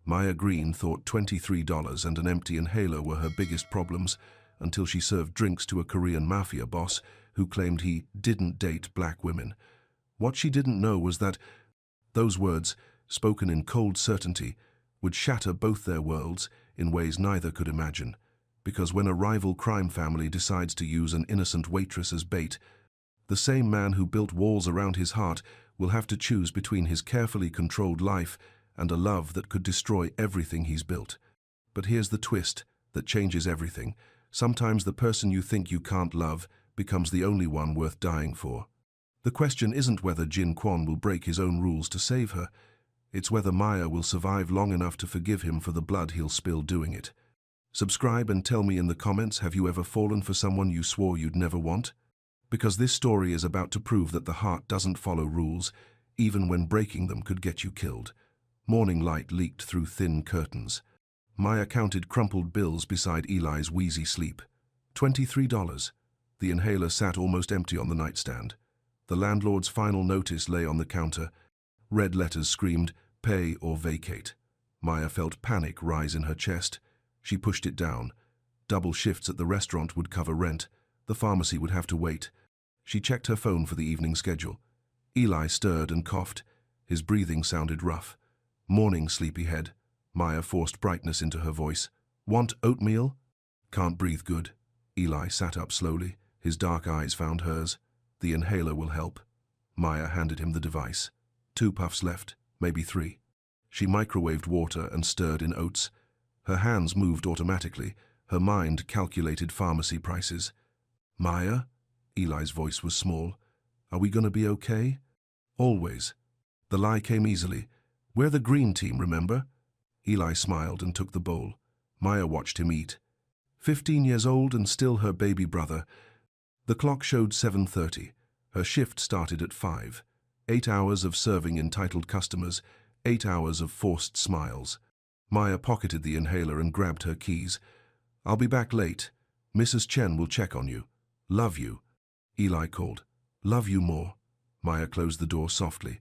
Maya Green thought $23 and an empty inhaler were her biggest problems until she served drinks to a Korean mafia boss who claimed he didn't date black women. What she didn't know was that those words, spoken in cold certainty, would shatter both their worlds in ways neither could imagine. Because when a rival crime family decides to use an innocent waitress as bait, the same man who built walls around his heart will have to choose between his carefully controlled life and a love that could destroy everything he's built. But here's the twist that changes everything. Sometimes the person you think you can't love becomes the only one worth dying for. The question isn't whether Jin Kwon will break his own rules to save her. It's whether Maya will survive long enough to forgive him for the blood he'll spill doing it. Subscribe and tell me in the comments, have you ever fallen for someone you swore you'd never want? Because this story is about to prove that the heart doesn't follow rules, even when breaking them could get you killed. Morning light leaked through thin curtains. Maya counted crumpled bills beside Eli's wheezy sleep. $23. The inhaler sat almost empty on the nightstand. The landlord's final notice lay on the counter. Red letters screamed, "Pay or vacate." Maya felt panic rise in her chest. She pushed it down. Double shifts at the restaurant would cover rent. The pharmacy would have to wait. She checked her phone for the evening schedule. Eli stirred and coughed. His breathing sounded rough. "Morning, sleepyhead." Maya forced brightness into her voice. "Want oatmeal?" "Can't breathe good." Eli sat up slowly. His dark eyes found hers. "The inhaler will help." Maya handed him the device. 2 puffs left, maybe 3. She microwaved water and stirred in oats. Her hands moved automatically. Her mind calculated pharmacy prices. "Maya?" Eli's voice was small. "Are we gonna be okay?" "Always." The lie came easily. "We're the green team, remember?" Eli smiled and took the bowl. Maya watched him eat. 15 years old and still her baby brother. The clock showed 7:30. Her shift started at 5. 8 hours of serving entitled customers, 8 hours of forced smiles. Maya pocketed the inhaler and grabbed her keys. "I'll be back late. Mrs. Chen will check on you. Love you." Eli called. "Love you more." Maya closed the door softly.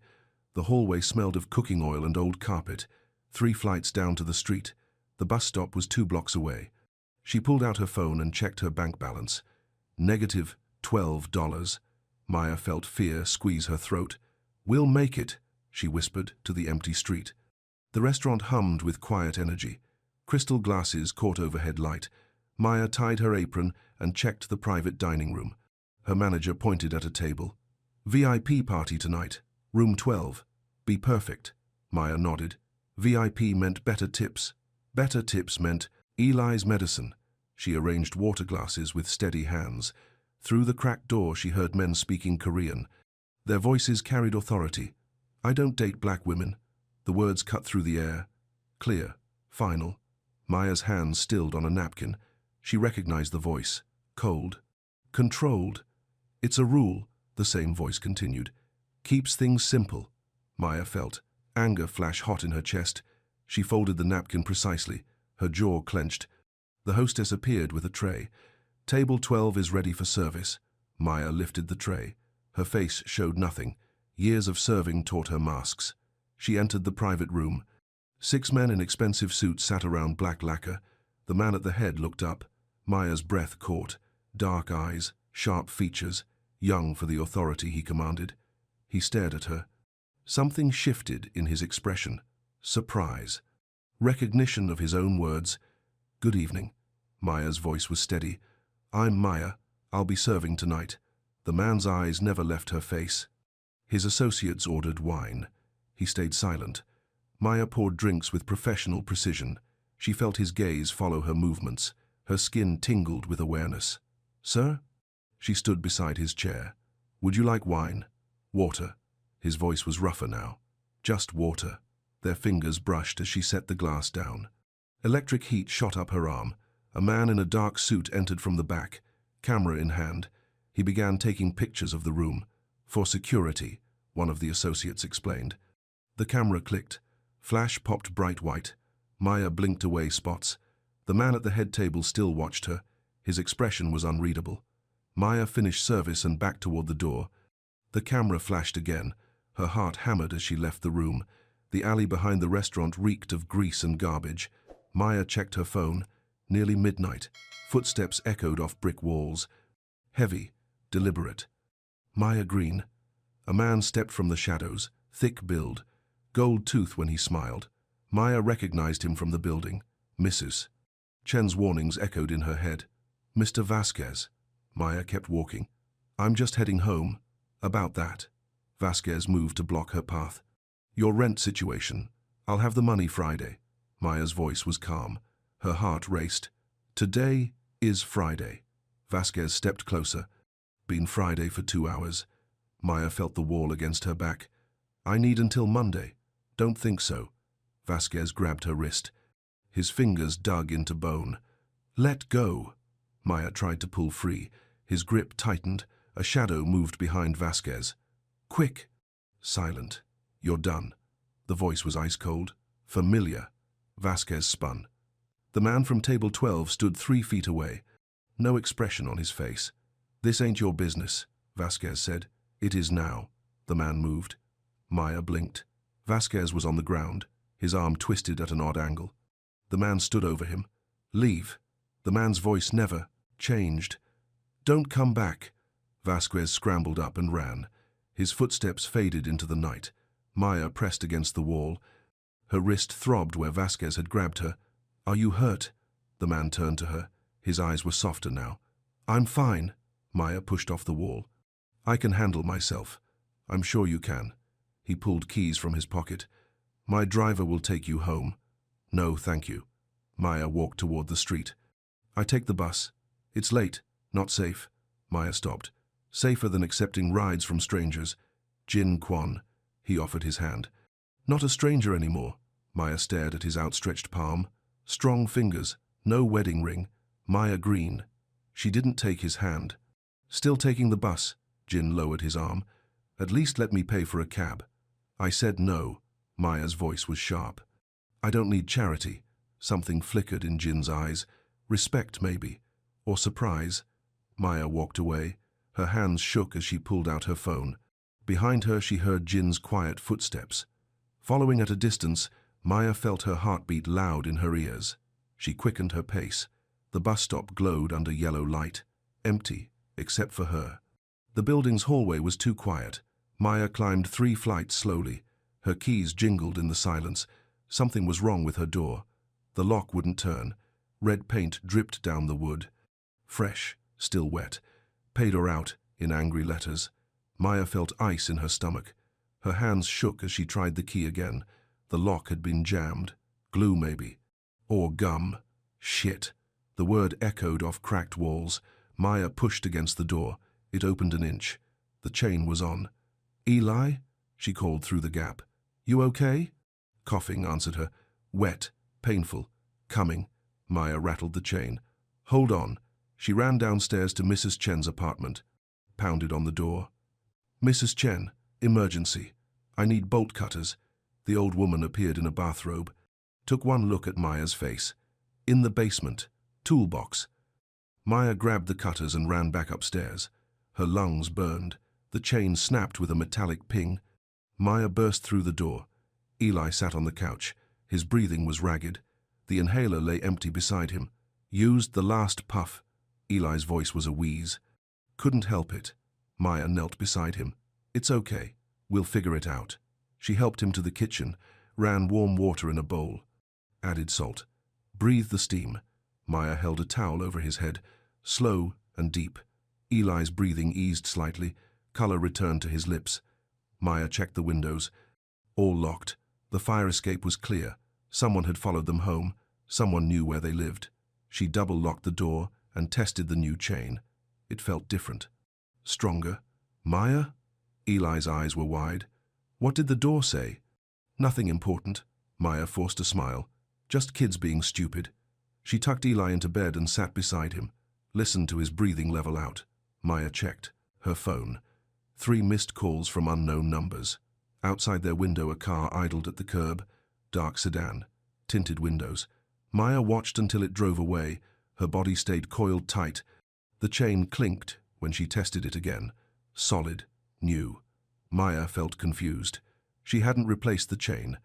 The hallway smelled of cooking oil and old carpet. 3 flights down to the street. The bus stop was 2 blocks away. She pulled out her phone and checked her bank balance. Negative $12. Maya felt fear squeeze her throat. "We'll make it," she whispered to the empty street. The restaurant hummed with quiet energy. Crystal glasses caught overhead light. Maya tied her apron and checked the private dining room. Her manager pointed at a table. "VIP party tonight. Room 12. Be perfect." Maya nodded. VIP meant better tips. Better tips meant Eli's medicine. She arranged water glasses with steady hands. Through the cracked door she heard men speaking Korean. Their voices carried authority. "I don't date black women." The words cut through the air. Clear. Final. Maya's hands stilled on a napkin. She recognized the voice. Cold. Controlled. "It's a rule," the same voice continued. "Keeps things simple." Maya felt anger flash hot in her chest. She folded the napkin precisely. Her jaw clenched. The hostess appeared with a tray. "Table 12 is ready for service." Maya lifted the tray. Her face showed nothing. Years of serving taught her masks. She entered the private room. 6 men in expensive suits sat around black lacquer. The man at the head looked up. Maya's breath caught. Dark eyes, sharp features, young for the authority he commanded. He stared at her. Something shifted in his expression. Surprise. Recognition of his own words. "Good evening." Maya's voice was steady. "I'm Maya. I'll be serving tonight." The man's eyes never left her face. His associates ordered wine. He stayed silent. Maya poured drinks with professional precision. She felt his gaze follow her movements. Her skin tingled with awareness. "Sir?" She stood beside his chair. "Would you like wine?" "Water." His voice was rougher now. "Just water." Their fingers brushed as she set the glass down. Electric heat shot up her arm. A man in a dark suit entered from the back, camera in hand. He began taking pictures of the room. "For security," one of the associates explained. The camera clicked. Flash popped bright white. Maya blinked away spots. The man at the head table still watched her. His expression was unreadable. Maya finished service and backed toward the door. The camera flashed again. Her heart hammered as she left the room. The alley behind the restaurant reeked of grease and garbage. Maya checked her phone. Nearly midnight. Footsteps echoed off brick walls. Heavy, deliberate. Maya Green. A man stepped from the shadows, thick build, gold tooth when he smiled. Maya recognized him from the building. Mrs. Chen's warnings echoed in her head. Mr. Vasquez. Maya kept walking. I'm just heading home. About that. Vasquez moved to block her path. Your rent situation. I'll have the money Friday. Maya's voice was calm. Her heart raced. Today is Friday. Vasquez stepped closer. Been Friday for 2 hours. Maya felt the wall against her back. I need until Monday. Don't think so. Vasquez grabbed her wrist. His fingers dug into bone. Let go. Maya tried to pull free. His grip tightened. A shadow moved behind Vasquez. Quick. Silent. You're done. The voice was ice cold. Familiar. Vasquez spun. The man from table 12 stood 3 feet away. No expression on his face. This ain't your business, Vasquez said. It is now. The man moved. Maya blinked. Vasquez was on the ground, his arm twisted at an odd angle. The man stood over him. Leave. The man's voice never changed. Don't come back. Vasquez scrambled up and ran. His footsteps faded into the night. Maya pressed against the wall. Her wrist throbbed where Vasquez had grabbed her. Are you hurt? The man turned to her. His eyes were softer now. I'm fine. Maya pushed off the wall. I can handle myself. I'm sure you can. He pulled keys from his pocket. My driver will take you home. No, thank you. Maya walked toward the street. I take the bus. It's late, not safe. Maya stopped. Safer than accepting rides from strangers. Jin Kwon. He offered his hand. Not a stranger anymore. Maya stared at his outstretched palm. Strong fingers, no wedding ring. Maya Green. She didn't take his hand. Still taking the bus. Jin lowered his arm. At least let me pay for a cab. I said no. Maya's voice was sharp. I don't need charity. Something flickered in Jin's eyes. Respect, maybe. Or surprise. Maya walked away. Her hands shook as she pulled out her phone. Behind her she heard Jin's quiet footsteps. Following at a distance, Maya felt her heartbeat loud in her ears. She quickened her pace. The bus stop glowed under yellow light. Empty, except for her. The building's hallway was too quiet. Maya climbed 3 flights slowly. Her keys jingled in the silence. Something was wrong with her door. The lock wouldn't turn. Red paint dripped down the wood. Fresh, still wet. Paid her out, in angry letters. Maya felt ice in her stomach. Her hands shook as she tried the key again. The lock had been jammed. Glue, maybe. Or gum. Shit. The word echoed off cracked walls. Maya pushed against the door. It opened an inch. The chain was on. Eli? She called through the gap. You okay? Coughing answered her. Wet. Painful. Coming. Maya rattled the chain. Hold on. She ran downstairs to Mrs. Chen's apartment. Pounded on the door. Mrs. Chen, emergency. I need bolt cutters. The old woman appeared in a bathrobe. Took one look at Maya's face. In the basement. Toolbox. Maya grabbed the cutters and ran back upstairs. Her lungs burned. The chain snapped with a metallic ping. Maya burst through the door. Eli sat on the couch. His breathing was ragged. The inhaler lay empty beside him. Used the last puff. Eli's voice was a wheeze. Couldn't help it. Maya knelt beside him. It's okay. We'll figure it out. She helped him to the kitchen, ran warm water in a bowl. Added salt. Breathed the steam. Maya held a towel over his head, slow and deep. Eli's breathing eased slightly. Color returned to his lips. Maya checked the windows. All locked. The fire escape was clear. Someone had followed them home. Someone knew where they lived. She double-locked the door and tested the new chain. It felt different. Stronger. Maya? Eli's eyes were wide. What did the door say? Nothing important. Maya forced a smile. Just kids being stupid. She tucked Eli into bed and sat beside him. Listened to his breathing level out. Maya checked. Her phone. 3 missed calls from unknown numbers. Outside their window a car idled at the curb. Dark sedan. Tinted windows. Maya watched until it drove away. Her body stayed coiled tight. The chain clinked when she tested it again. Solid. New. Maya felt confused. She hadn't replaced the chain.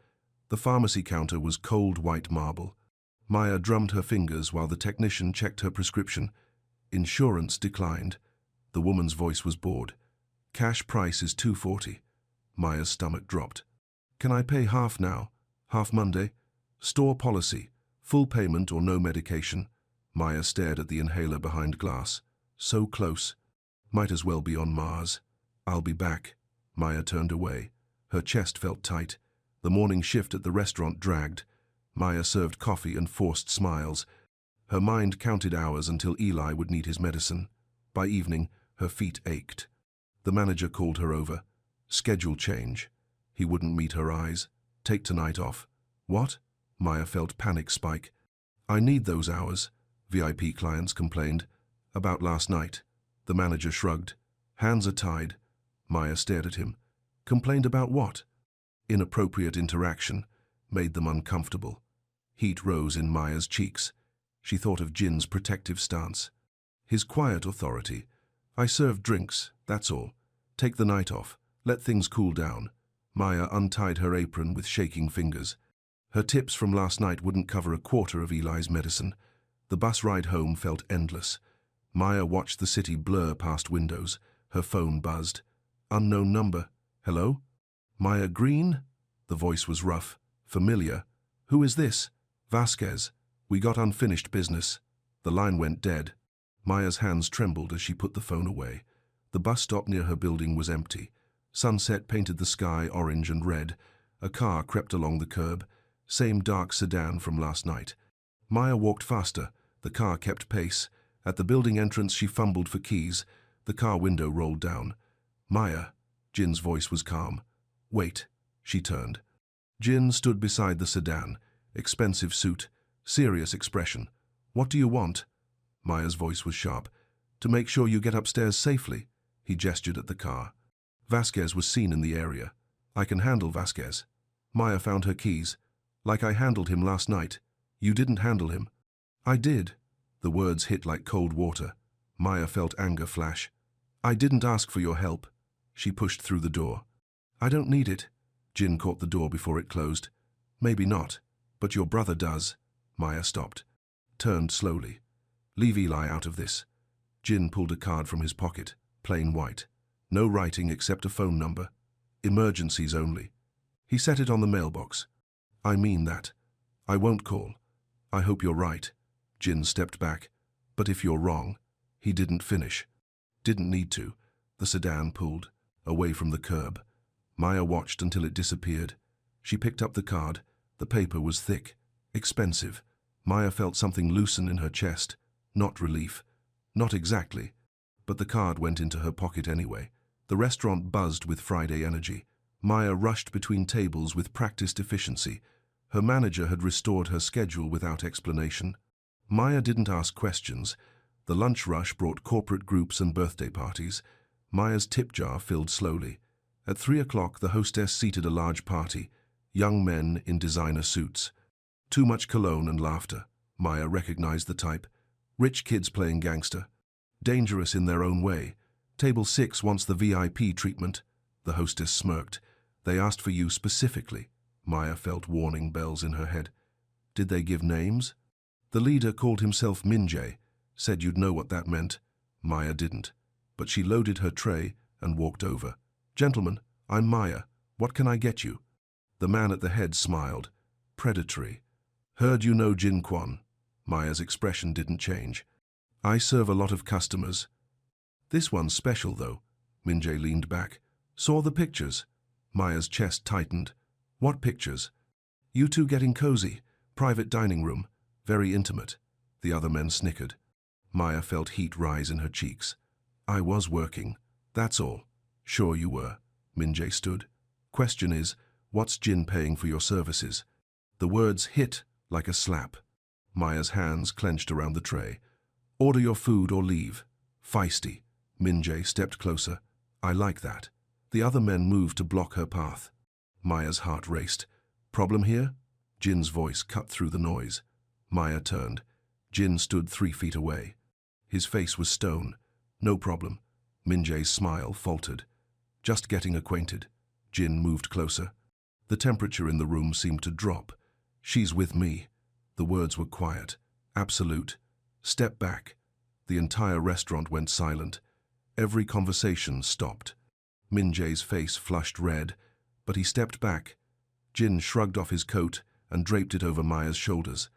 The pharmacy counter was cold white marble. Maya drummed her fingers while the technician checked her prescription. Insurance declined. The woman's voice was bored. Cash price is $240. Maya's stomach dropped. Can I pay half now? Half Monday? Store policy. Full payment or no medication? Maya stared at the inhaler behind glass. So close. Might as well be on Mars. I'll be back. Maya turned away. Her chest felt tight. The morning shift at the restaurant dragged. Maya served coffee and forced smiles. Her mind counted hours until Eli would need his medicine. By evening, her feet ached. The manager called her over. Schedule change. He wouldn't meet her eyes. Take tonight off. What? Maya felt panic spike. I need those hours, VIP clients complained. About last night. The manager shrugged. Hands are tied. Maya stared at him. Complained about what? Inappropriate interaction. Made them uncomfortable. Heat rose in Maya's cheeks. She thought of Jin's protective stance. His quiet authority. I serve drinks, that's all. Take the night off. Let things cool down. Maya untied her apron with shaking fingers. Her tips from last night wouldn't cover a quarter of Eli's medicine. The bus ride home felt endless. Maya watched the city blur past windows. Her phone buzzed. Unknown number. Hello? Maya Green? The voice was rough, familiar. Who is this? Vasquez. We got unfinished business. The line went dead. Maya's hands trembled as she put the phone away. The bus stop near her building was empty. Sunset painted the sky orange and red. A car crept along the curb. Same dark sedan from last night. Maya walked faster. The car kept pace. At the building entrance, she fumbled for keys. The car window rolled down. Maya. Jin's voice was calm. Wait. She turned. Jin stood beside the sedan. Expensive suit. Serious expression. What do you want? Maya's voice was sharp. To make sure you get upstairs safely. He gestured at the car. Vasquez was seen in the area. I can handle Vasquez. Maya found her keys. Like I handled him last night. You didn't handle him. I did. The words hit like cold water. Maya felt anger flash. I didn't ask for your help. She pushed through the door. I don't need it. Jin caught the door before it closed. Maybe not, but your brother does. Maya stopped. Turned slowly. Leave Eli out of this. Jin pulled a card from his pocket, plain white. No writing except a phone number. Emergencies only. He set it on the mailbox. I mean that. I won't call. I hope you're right. Jin stepped back. But if you're wrong. He didn't finish. Didn't need to. The sedan pulled, away from the curb. Maya watched until it disappeared. She picked up the card. The paper was thick, expensive. Maya felt something loosen in her chest. Not relief. Not exactly. But the card went into her pocket anyway. The restaurant buzzed with Friday energy. Maya rushed between tables with practiced efficiency. Her manager had restored her schedule without explanation. Maya didn't ask questions. The lunch rush brought corporate groups and birthday parties. Maya's tip jar filled slowly. At 3 o'clock, the hostess seated a large party. Young men in designer suits. Too much cologne and laughter. Maya recognized the type. Rich kids playing gangster. Dangerous in their own way. Table 6 wants the VIP treatment. The hostess smirked. They asked for you specifically. Maya felt warning bells in her head. Did they give names? The leader called himself Minjae. Said you'd know what that meant. Maya didn't. But she loaded her tray and walked over. Gentlemen, I'm Maya. What can I get you? The man at the head smiled. Predatory. Heard you know Jin Kwon. Maya's expression didn't change. I serve a lot of customers. This one's special, though. Minjae leaned back. Saw the pictures. Maya's chest tightened. What pictures? You two getting cozy. Private dining room. Very intimate. The other men snickered. Maya felt heat rise in her cheeks. I was working. That's all. Sure you were. Minjae stood. Question is, what's Jin paying for your services? The words hit like a slap. Maya's hands clenched around the tray. Order your food or leave. Feisty. Minjae stepped closer. I like that. The other men moved to block her path. Maya's heart raced. Problem here? Jin's voice cut through the noise. Maya turned. Jin stood 3 feet away. His face was stone. No problem. Minjae's smile faltered. Just getting acquainted. Jin moved closer. The temperature in the room seemed to drop. "She's with me." The words were quiet, absolute. "Step back." The entire restaurant went silent. Every conversation stopped. Min Jae's face flushed red, but he stepped back. Jin shrugged off his coat and draped it over Maya's shoulders.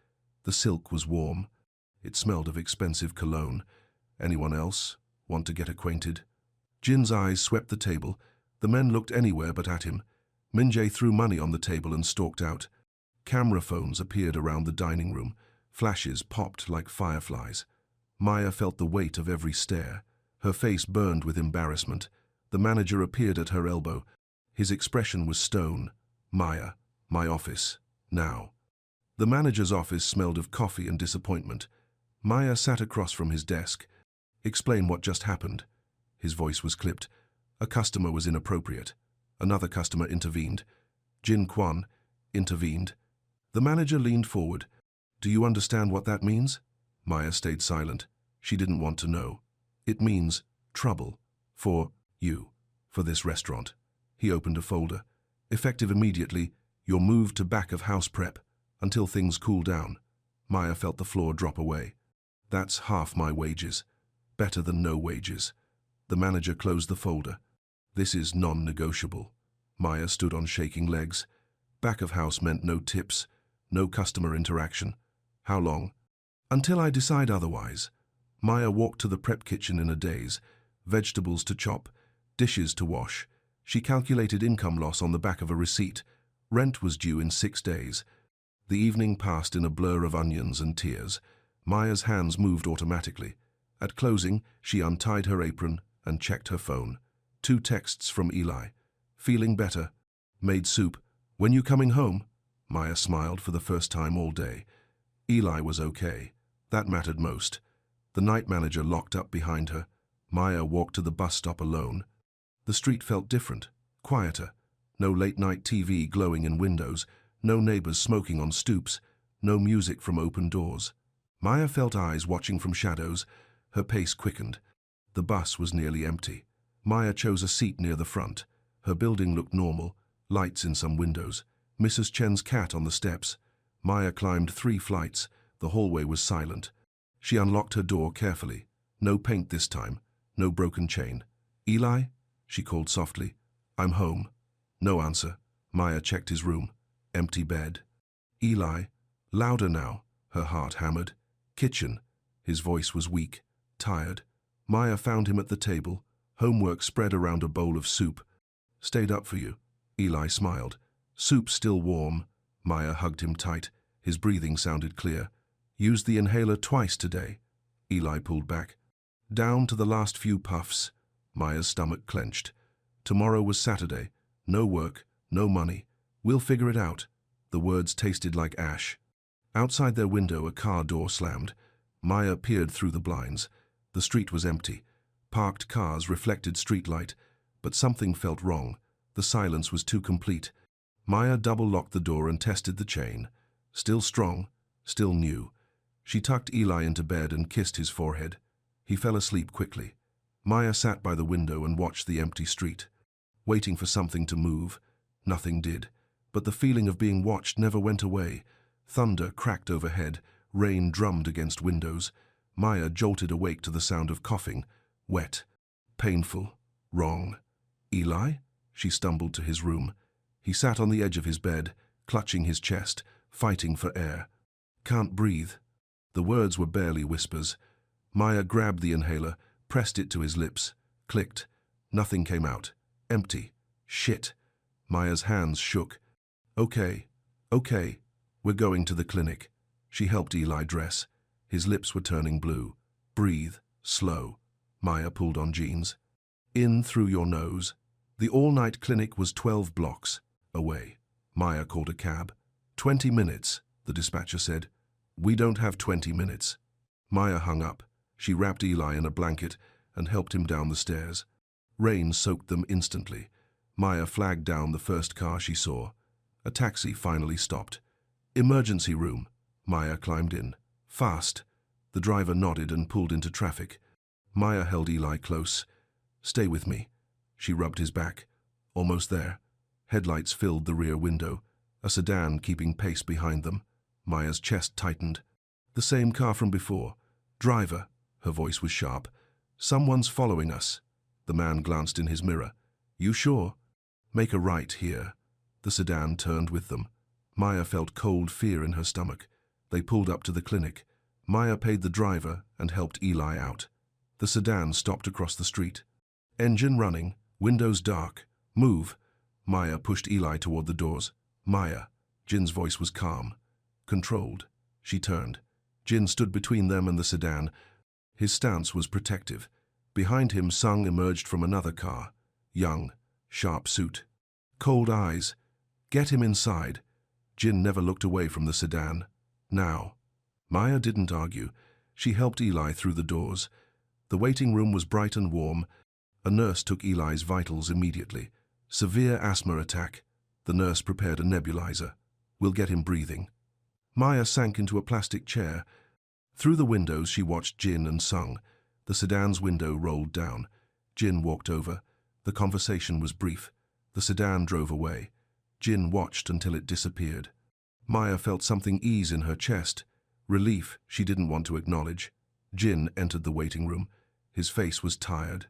The silk was warm. It smelled of expensive cologne. Anyone else want to get acquainted? Jin's eyes swept the table. The men looked anywhere but at him. Min Jae threw money on the table and stalked out. Camera phones appeared around the dining room. Flashes popped like fireflies. Maya felt the weight of every stare. Her face burned with embarrassment. The manager appeared at her elbow. His expression was stone. "Maya, my office, now." The manager's office smelled of coffee and disappointment. Maya sat across from his desk. "Explain what just happened." His voice was clipped. A customer was inappropriate. Another customer intervened. Jin Kwon intervened. The manager leaned forward. "Do you understand what that means?" Maya stayed silent. She didn't want to know. "It means trouble. For you. For this restaurant." He opened a folder. "Effective immediately, you're moved to back of house prep. Until things cool down." Maya felt the floor drop away. "That's half my wages. Better than no wages." The manager closed the folder. "This is non-negotiable." Maya stood on shaking legs. Back of house meant no tips, no customer interaction. "How long?" "Until I decide otherwise." Maya walked to the prep kitchen in a daze. Vegetables to chop, dishes to wash. She calculated income loss on the back of a receipt. Rent was due in 6 days. The evening passed in a blur of onions and tears. Maya's hands moved automatically. At closing, she untied her apron and checked her phone. 2 texts from Eli. "Feeling better. Made soup. When you coming home?" Maya smiled for the first time all day. Eli was okay. That mattered most. The night manager locked up behind her. Maya walked to the bus stop alone. The street felt different, quieter. No late-night TV glowing in windows, no neighbors smoking on stoops, no music from open doors. Maya felt eyes watching from shadows. Her pace quickened. The bus was nearly empty. Maya chose a seat near the front. Her building looked normal, lights in some windows. Mrs. Chen's cat on the steps. Maya climbed 3 flights. The hallway was silent. She unlocked her door carefully. No paint this time. No broken chain. "Eli?" she called softly. "I'm home." No answer. Maya checked his room. Empty bed. "Eli?" Louder now. Her heart hammered. "Kitchen." His voice was weak, tired. Maya found him at the table. Homework spread around a bowl of soup. "Stayed up for you." Eli smiled. "Soup still warm." Maya hugged him tight. His breathing sounded clear. "Used the inhaler twice today." Eli pulled back. Down to the last few puffs. Maya's stomach clenched. Tomorrow was Saturday. No work, no money. "We'll figure it out." The words tasted like ash. Outside their window, a car door slammed. Maya peered through the blinds. The street was empty. Parked cars reflected streetlight, but something felt wrong. The silence was too complete. Maya double-locked the door and tested the chain. Still strong, still new. She tucked Eli into bed and kissed his forehead. He fell asleep quickly. Maya sat by the window and watched the empty street. Waiting for something to move. Nothing did. But the feeling of being watched never went away. Thunder cracked overhead. Rain drummed against windows. Maya jolted awake to the sound of coughing. Wet. Painful. Wrong. "Eli?" She stumbled to his room. He sat on the edge of his bed, clutching his chest, fighting for air. "Can't breathe." The words were barely whispers. Maya grabbed the inhaler, pressed it to his lips, clicked. Nothing came out. Empty. Shit. Maya's hands shook. Okay. We're going to the clinic." She helped Eli dress. His lips were turning blue. "Breathe. Slow." Maya pulled on jeans. "In through your nose." The all-night clinic was 12 blocks away. Maya called a cab. 20 minutes, the dispatcher said. "We don't have 20 minutes." Maya hung up. She wrapped Eli in a blanket and helped him down the stairs. Rain soaked them instantly. Maya flagged down the first car she saw. A taxi finally stopped. "Emergency room." Maya climbed in. "Fast." The driver nodded and pulled into traffic. Maya held Eli close. "Stay with me." She rubbed his back. "Almost there." Headlights filled the rear window, a sedan keeping pace behind them. Maya's chest tightened. The same car from before. Driver, her voice was sharp. Someone's following us. The man glanced in his mirror. You sure? Make a right here. The sedan turned with them. Maya felt cold fear in her stomach. They pulled up to the clinic. Maya paid the driver and helped Eli out. The sedan stopped across the street. Engine running, windows dark. Move. Maya pushed Eli toward the doors. Maya. Jin's voice was calm, controlled. She turned. Jin stood between them and the sedan. His stance was protective. Behind him, Sung emerged from another car. Young, sharp suit. Cold eyes. Get him inside. Jin never looked away from the sedan. Now. Maya didn't argue. She helped Eli through the doors. The waiting room was bright and warm. A nurse took Eli's vitals immediately. Severe asthma attack. The nurse prepared a nebulizer. We'll get him breathing. Maya sank into a plastic chair. Through the windows she watched Jin and Sung. The sedan's window rolled down. Jin walked over. The conversation was brief. The sedan drove away. Jin watched until it disappeared. Maya felt something ease in her chest. Relief she didn't want to acknowledge. Jin entered the waiting room. His face was tired.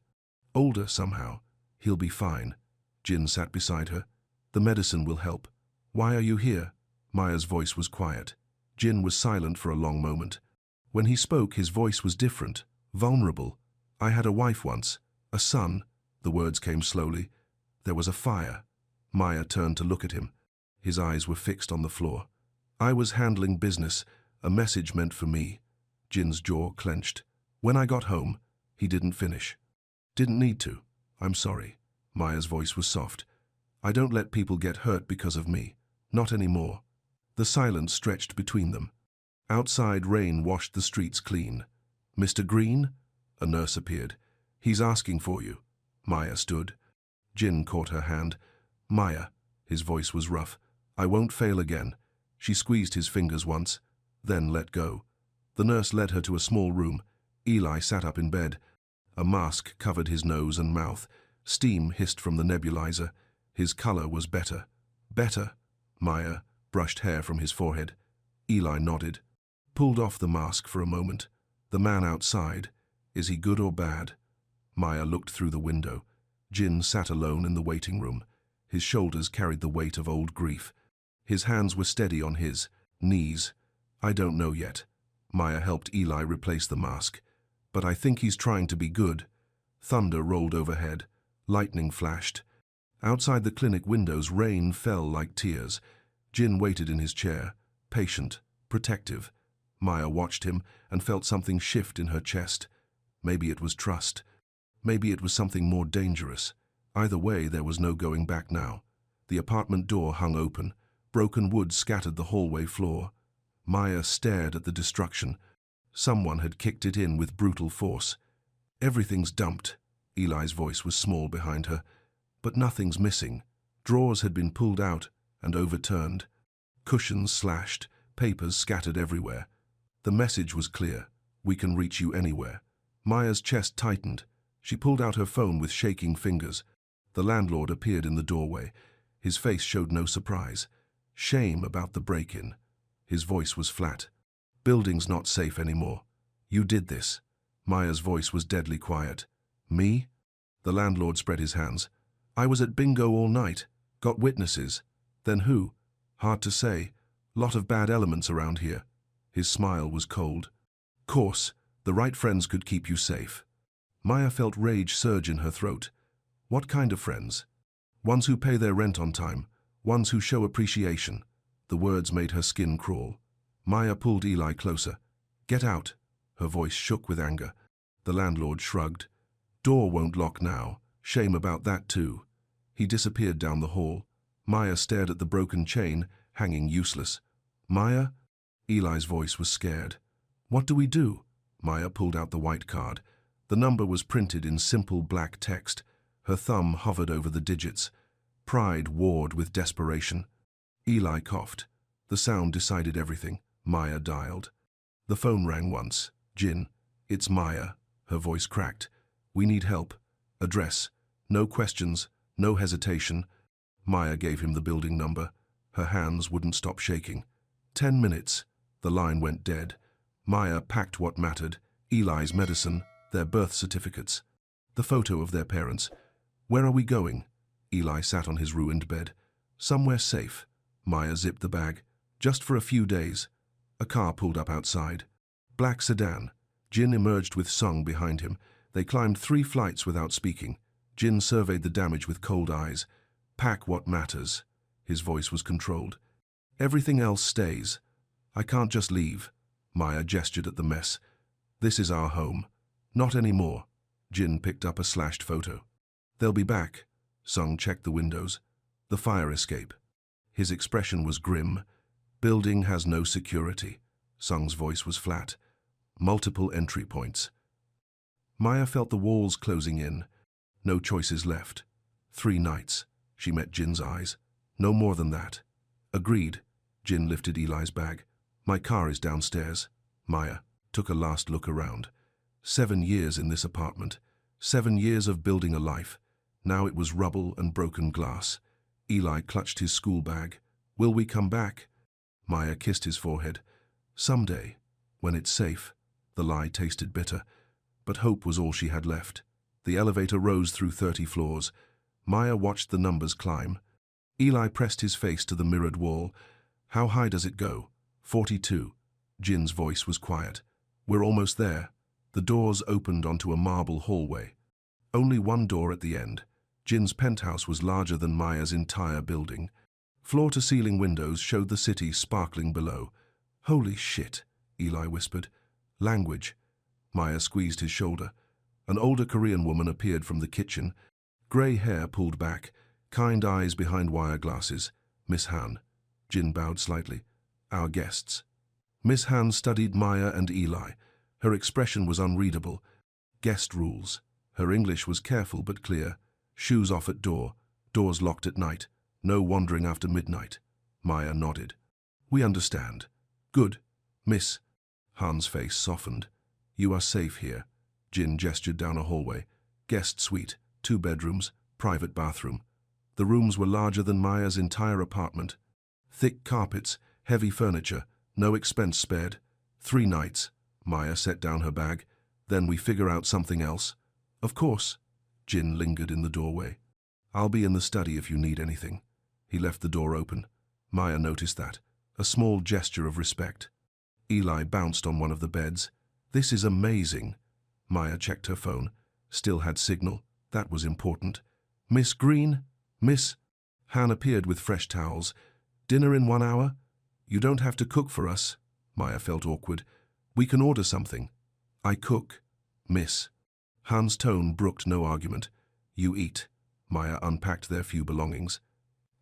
Older somehow. He'll be fine. Jin sat beside her. The medicine will help. Why are you here? Maya's voice was quiet. Jin was silent for a long moment. When he spoke, his voice was different, vulnerable. I had a wife once, a son. The words came slowly. There was a fire. Maya turned to look at him. His eyes were fixed on the floor. I was handling business, a message meant for me. Jin's jaw clenched. When I got home, he didn't finish. Didn't need to. I'm sorry. Maya's voice was soft. I don't let people get hurt because of me. Not anymore. The silence stretched between them. Outside, rain washed the streets clean. Mr. Green? A nurse appeared. He's asking for you. Maya stood. Jin caught her hand. Maya. His voice was rough. I won't fail again. She squeezed his fingers once, then let go. The nurse led her to a small room. Eli sat up in bed. A mask covered his nose and mouth. Steam hissed from the nebulizer. His color was better. Better. Maya brushed hair from his forehead. Eli nodded. Pulled off the mask for a moment. The man outside. Is he good or bad? Maya looked through the window. Jin sat alone in the waiting room. His shoulders carried the weight of old grief. His hands were steady on his knees. I don't know yet. Maya helped Eli replace the mask. But I think he's trying to be good. Thunder rolled overhead. Lightning flashed. Outside the clinic windows, rain fell like tears. Jin waited in his chair, patient, protective. Maya watched him and felt something shift in her chest. Maybe it was trust. Maybe it was something more dangerous. Either way, there was no going back now. The apartment door hung open. Broken wood scattered the hallway floor. Maya stared at the destruction. Someone had kicked it in with brutal force. Everything's dumped. Eli's voice was small behind her. But nothing's missing. Drawers had been pulled out and overturned. Cushions slashed, papers scattered everywhere. The message was clear. We can reach you anywhere. Maya's chest tightened. She pulled out her phone with shaking fingers. The landlord appeared in the doorway. His face showed no surprise. Shame about the break-in. His voice was flat. Building's not safe anymore. You did this. Maya's voice was deadly quiet. Me? The landlord spread his hands. I was at bingo all night. Got witnesses. Then who? Hard to say. Lot of bad elements around here. His smile was cold. Course, the right friends could keep you safe. Maya felt rage surge in her throat. What kind of friends? Ones who pay their rent on time. Ones who show appreciation. The words made her skin crawl. Maya pulled Eli closer. Get out. Her voice shook with anger. The landlord shrugged. Door won't lock now. Shame about that too. He disappeared down the hall. Maya stared at the broken chain, hanging useless. Maya? Eli's voice was scared. What do we do? Maya pulled out the white card. The number was printed in simple black text. Her thumb hovered over the digits. Pride warred with desperation. Eli coughed. The sound decided everything. Maya dialed. The phone rang once. Jin. It's Maya. Her voice cracked. We need help. Address. No questions. No hesitation. Maya gave him the building number. Her hands wouldn't stop shaking. 10 minutes. The line went dead. Maya packed what mattered: Eli's medicine, their birth certificates, the photo of their parents. Where are we going? Eli sat on his ruined bed. Somewhere safe. Maya zipped the bag. Just for a few days. A car pulled up outside. Black sedan. Jin emerged with Sung behind him. They climbed 3 flights without speaking. Jin surveyed the damage with cold eyes. Pack what matters. His voice was controlled. Everything else stays. I can't just leave. Maya gestured at the mess. This is our home. Not anymore. Jin picked up a slashed photo. They'll be back. Sung checked the windows. The fire escape. His expression was grim. Building has no security. Sung's voice was flat. Multiple entry points. Maya felt the walls closing in. No choices left. 3 nights. She met Jin's eyes. No more than that. Agreed. Jin lifted Eli's bag. My car is downstairs. Maya took a last look around. 7 years in this apartment. 7 years of building a life. Now it was rubble and broken glass. Eli clutched his school bag. Will we come back? Maya kissed his forehead. Someday, when it's safe. The lie tasted bitter, but hope was all she had left. The elevator rose through 30 floors. Maya watched the numbers climb. Eli pressed his face to the mirrored wall. How high does it go? 42. Jin's voice was quiet. We're almost there. The doors opened onto a marble hallway. Only one door at the end. Jin's penthouse was larger than Maya's entire building. Floor-to-ceiling windows showed the city sparkling below. Holy shit, Eli whispered. Language. Maya squeezed his shoulder. An older Korean woman appeared from the kitchen. Grey hair pulled back, kind eyes behind wire glasses. Miss Han. Jin bowed slightly. Our guests. Miss Han studied Maya and Eli. Her expression was unreadable. Guest rules. Her English was careful but clear. Shoes off at door. Doors locked at night. No wandering after midnight. Maya nodded. We understand. Good. Miss. Han's face softened. You are safe here. Jin gestured down a hallway. Guest suite, 2 bedrooms, private bathroom. The rooms were larger than Maya's entire apartment. Thick carpets, heavy furniture, no expense spared. 3 nights. Maya set down her bag. Then we figure out something else. Of course. Jin lingered in the doorway. I'll be in the study if you need anything. He left the door open. Maya noticed that. A small gesture of respect. Eli bounced on one of the beds. This is amazing. Maya checked her phone. Still had signal. That was important. Miss Green? Miss? Han appeared with fresh towels. Dinner in 1 hour? You don't have to cook for us. Maya felt awkward. We can order something. I cook. Miss. Han's tone brooked no argument. You eat. Maya unpacked their few belongings.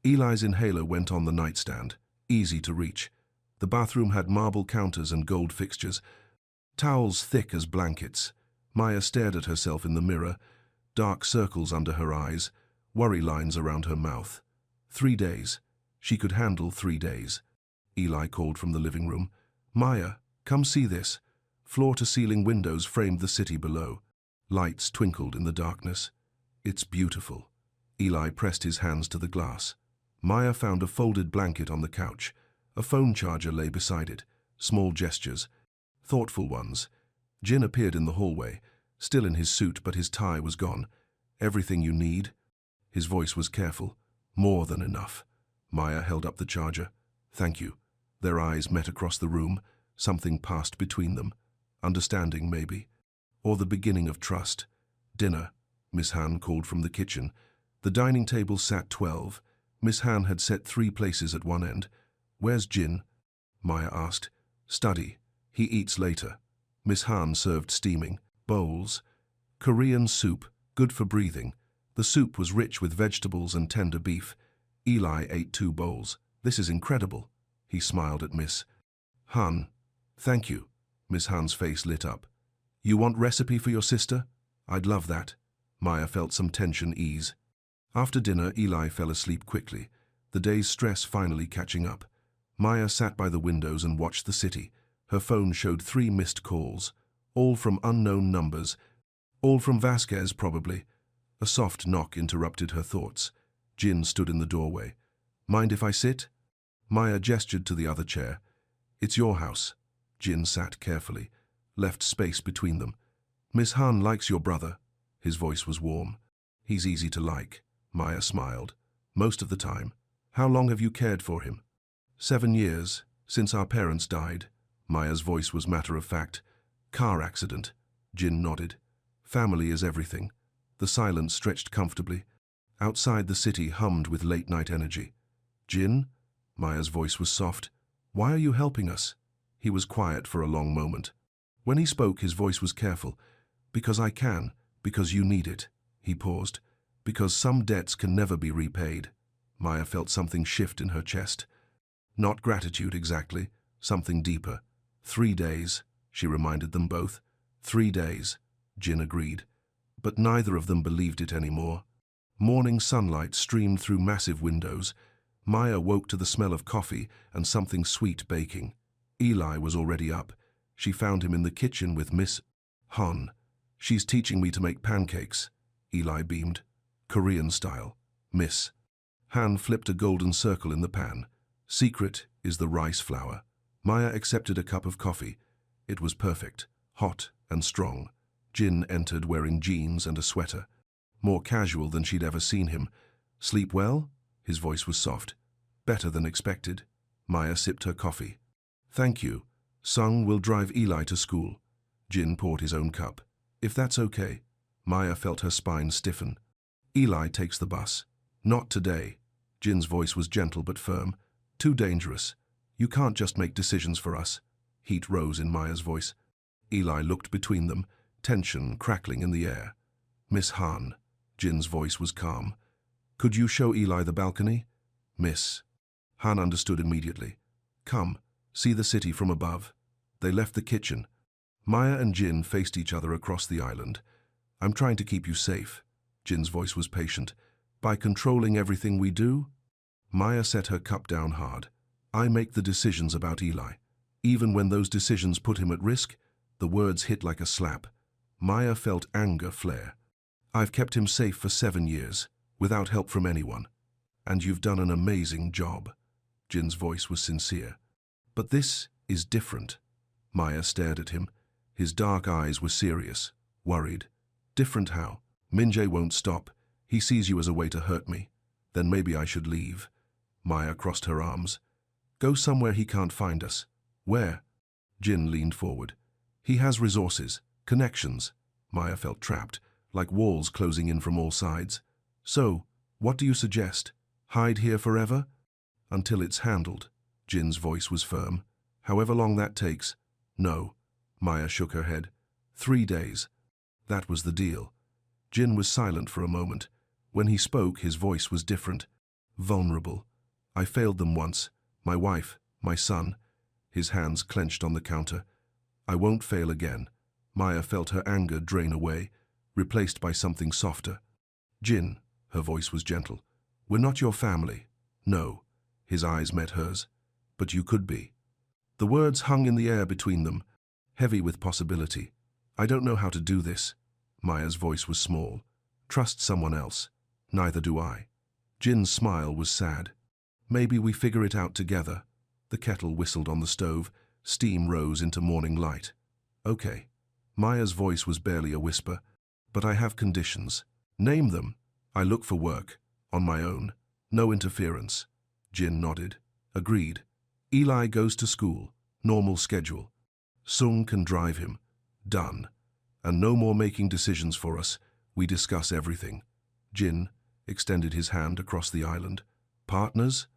Eli's inhaler went on the nightstand, easy to reach. The bathroom had marble counters and gold fixtures. Towels thick as blankets. Maya stared at herself in the mirror. Dark circles under her eyes, worry lines around her mouth. 3 days. She could handle 3 days. Eli called from the living room. Maya, come see this. Floor-to-ceiling windows framed the city below. Lights twinkled in the darkness. It's beautiful. Eli pressed his hands to the glass. Maya found a folded blanket on the couch. A phone charger lay beside it. Small gestures. Thoughtful ones. Jin appeared in the hallway, still in his suit, but his tie was gone. Everything you need? His voice was careful. More than enough. Maya held up the charger. Thank you. Their eyes met across the room. Something passed between them. Understanding, maybe. Or the beginning of trust. Dinner. Miss Han called from the kitchen. The dining table sat 12. Miss Han had set 3 places at one end. Where's Jin? Maya asked. Study. He eats later. Miss Han served steaming. Bowls. Korean soup, good for breathing. The soup was rich with vegetables and tender beef. Eli ate 2 bowls. This is incredible. He smiled at Miss Han. Thank you. Miss Han's face lit up. You want recipe for your sister? I'd love that. Maya felt some tension ease. After dinner, Eli fell asleep quickly, the day's stress finally catching up. Maya sat by the windows and watched the city. Her phone showed 3 missed calls, all from unknown numbers, all from Vasquez, probably. A soft knock interrupted her thoughts. Jin stood in the doorway. Mind if I sit? Maya gestured to the other chair. It's your house. Jin sat carefully, left space between them. Miss Han likes your brother. His voice was warm. He's easy to like. Maya smiled. Most of the time. How long have you cared for him? 7 years, since our parents died. Maya's voice was matter-of-fact. Car accident. Jin nodded. Family is everything. The silence stretched comfortably. Outside the city hummed with late-night energy. Jin? Maya's voice was soft. Why are you helping us? He was quiet for a long moment. When he spoke, his voice was careful. Because I can. Because you need it. He paused. Because some debts can never be repaid. Maya felt something shift in her chest. Not gratitude exactly, something deeper. 3 days, she reminded them both. 3 days, Jin agreed. But neither of them believed it anymore. Morning sunlight streamed through massive windows. Maya woke to the smell of coffee and something sweet baking. Eli was already up. She found him in the kitchen with Miss Han. She's teaching me to make pancakes. Eli beamed. Korean style. Miss Han flipped a golden circle in the pan. Secret is the rice flour. Maya accepted a cup of coffee. It was perfect, hot and strong. Jin entered wearing jeans and a sweater. More casual than she'd ever seen him. Sleep well? His voice was soft. Better than expected. Maya sipped her coffee. Thank you. Sung will drive Eli to school. Jin poured his own cup. If that's okay. Maya felt her spine stiffen. Eli takes the bus. Not today. Jin's voice was gentle but firm. Too dangerous. You can't just make decisions for us. Heat rose in Maya's voice. Eli looked between them, tension crackling in the air. Miss Han. Jin's voice was calm. Could you show Eli the balcony? Miss. Han understood immediately. Come, see the city from above. They left the kitchen. Maya and Jin faced each other across the island. I'm trying to keep you safe. Jin's voice was patient. By controlling everything we do? Maya set her cup down hard. I make the decisions about Eli. Even when those decisions put him at risk, the words hit like a slap. Maya felt anger flare. I've kept him safe for 7 years, without help from anyone. And you've done an amazing job. Jin's voice was sincere. But this is different. Maya stared at him. His dark eyes were serious, worried. Different how? Minjae won't stop. He sees you as a way to hurt me. Then maybe I should leave. Maya crossed her arms. Go somewhere he can't find us. Where? Jin leaned forward. He has resources, connections. Maya felt trapped, like walls closing in from all sides. So, what do you suggest? Hide here forever? Until it's handled. Jin's voice was firm. However long that takes. No. Maya shook her head. 3 days. That was the deal. Jin was silent for a moment. When he spoke, his voice was different. Vulnerable. I failed them once. My wife, my son. His hands clenched on the counter. I won't fail again. Maya felt her anger drain away, replaced by something softer. Jin, her voice was gentle. We're not your family. No. His eyes met hers. But you could be. The words hung in the air between them, heavy with possibility. I don't know how to do this. Maya's voice was small. Trust someone else. Neither do I. Jin's smile was sad. Maybe we figure it out together. The kettle whistled on the stove. Steam rose into morning light. Okay. Maya's voice was barely a whisper. But I have conditions. Name them. I look for work. On my own. No interference. Jin nodded. Agreed. Eli goes to school. Normal schedule. Sung can drive him. Done. And no more making decisions for us. We discuss everything. Jin extended his hand across the island. Partners?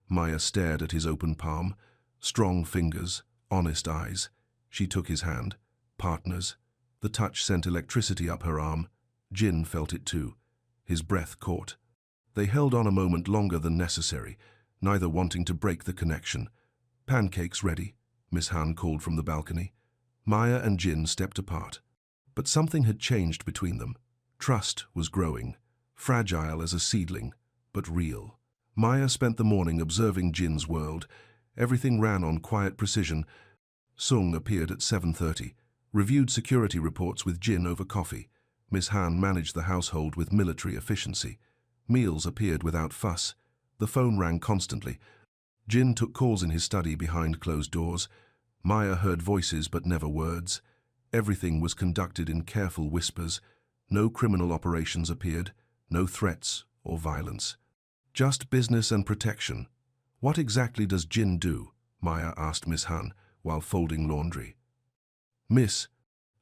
Maya stared at his open palm. Strong fingers, honest eyes. She took his hand. Partners. The touch sent electricity up her arm. Jin felt it too. His breath caught. They held on a moment longer than necessary, neither wanting to break the connection. Pancakes ready, Miss Han called from the balcony. Maya and Jin stepped apart. But something had changed between them. Trust was growing, fragile as a seedling, but real. Maya spent the morning observing Jin's world. Everything ran on quiet precision. Sung appeared at 7:30, reviewed security reports with Jin over coffee. Miss Han managed the household with military efficiency. Meals appeared without fuss. The phone rang constantly. Jin took calls in his study behind closed doors. Maya heard voices but never words. Everything was conducted in careful whispers. No criminal operations appeared, no threats or violence. Just business and protection. What exactly does Jin do? Maya asked Miss Han while folding laundry. Miss,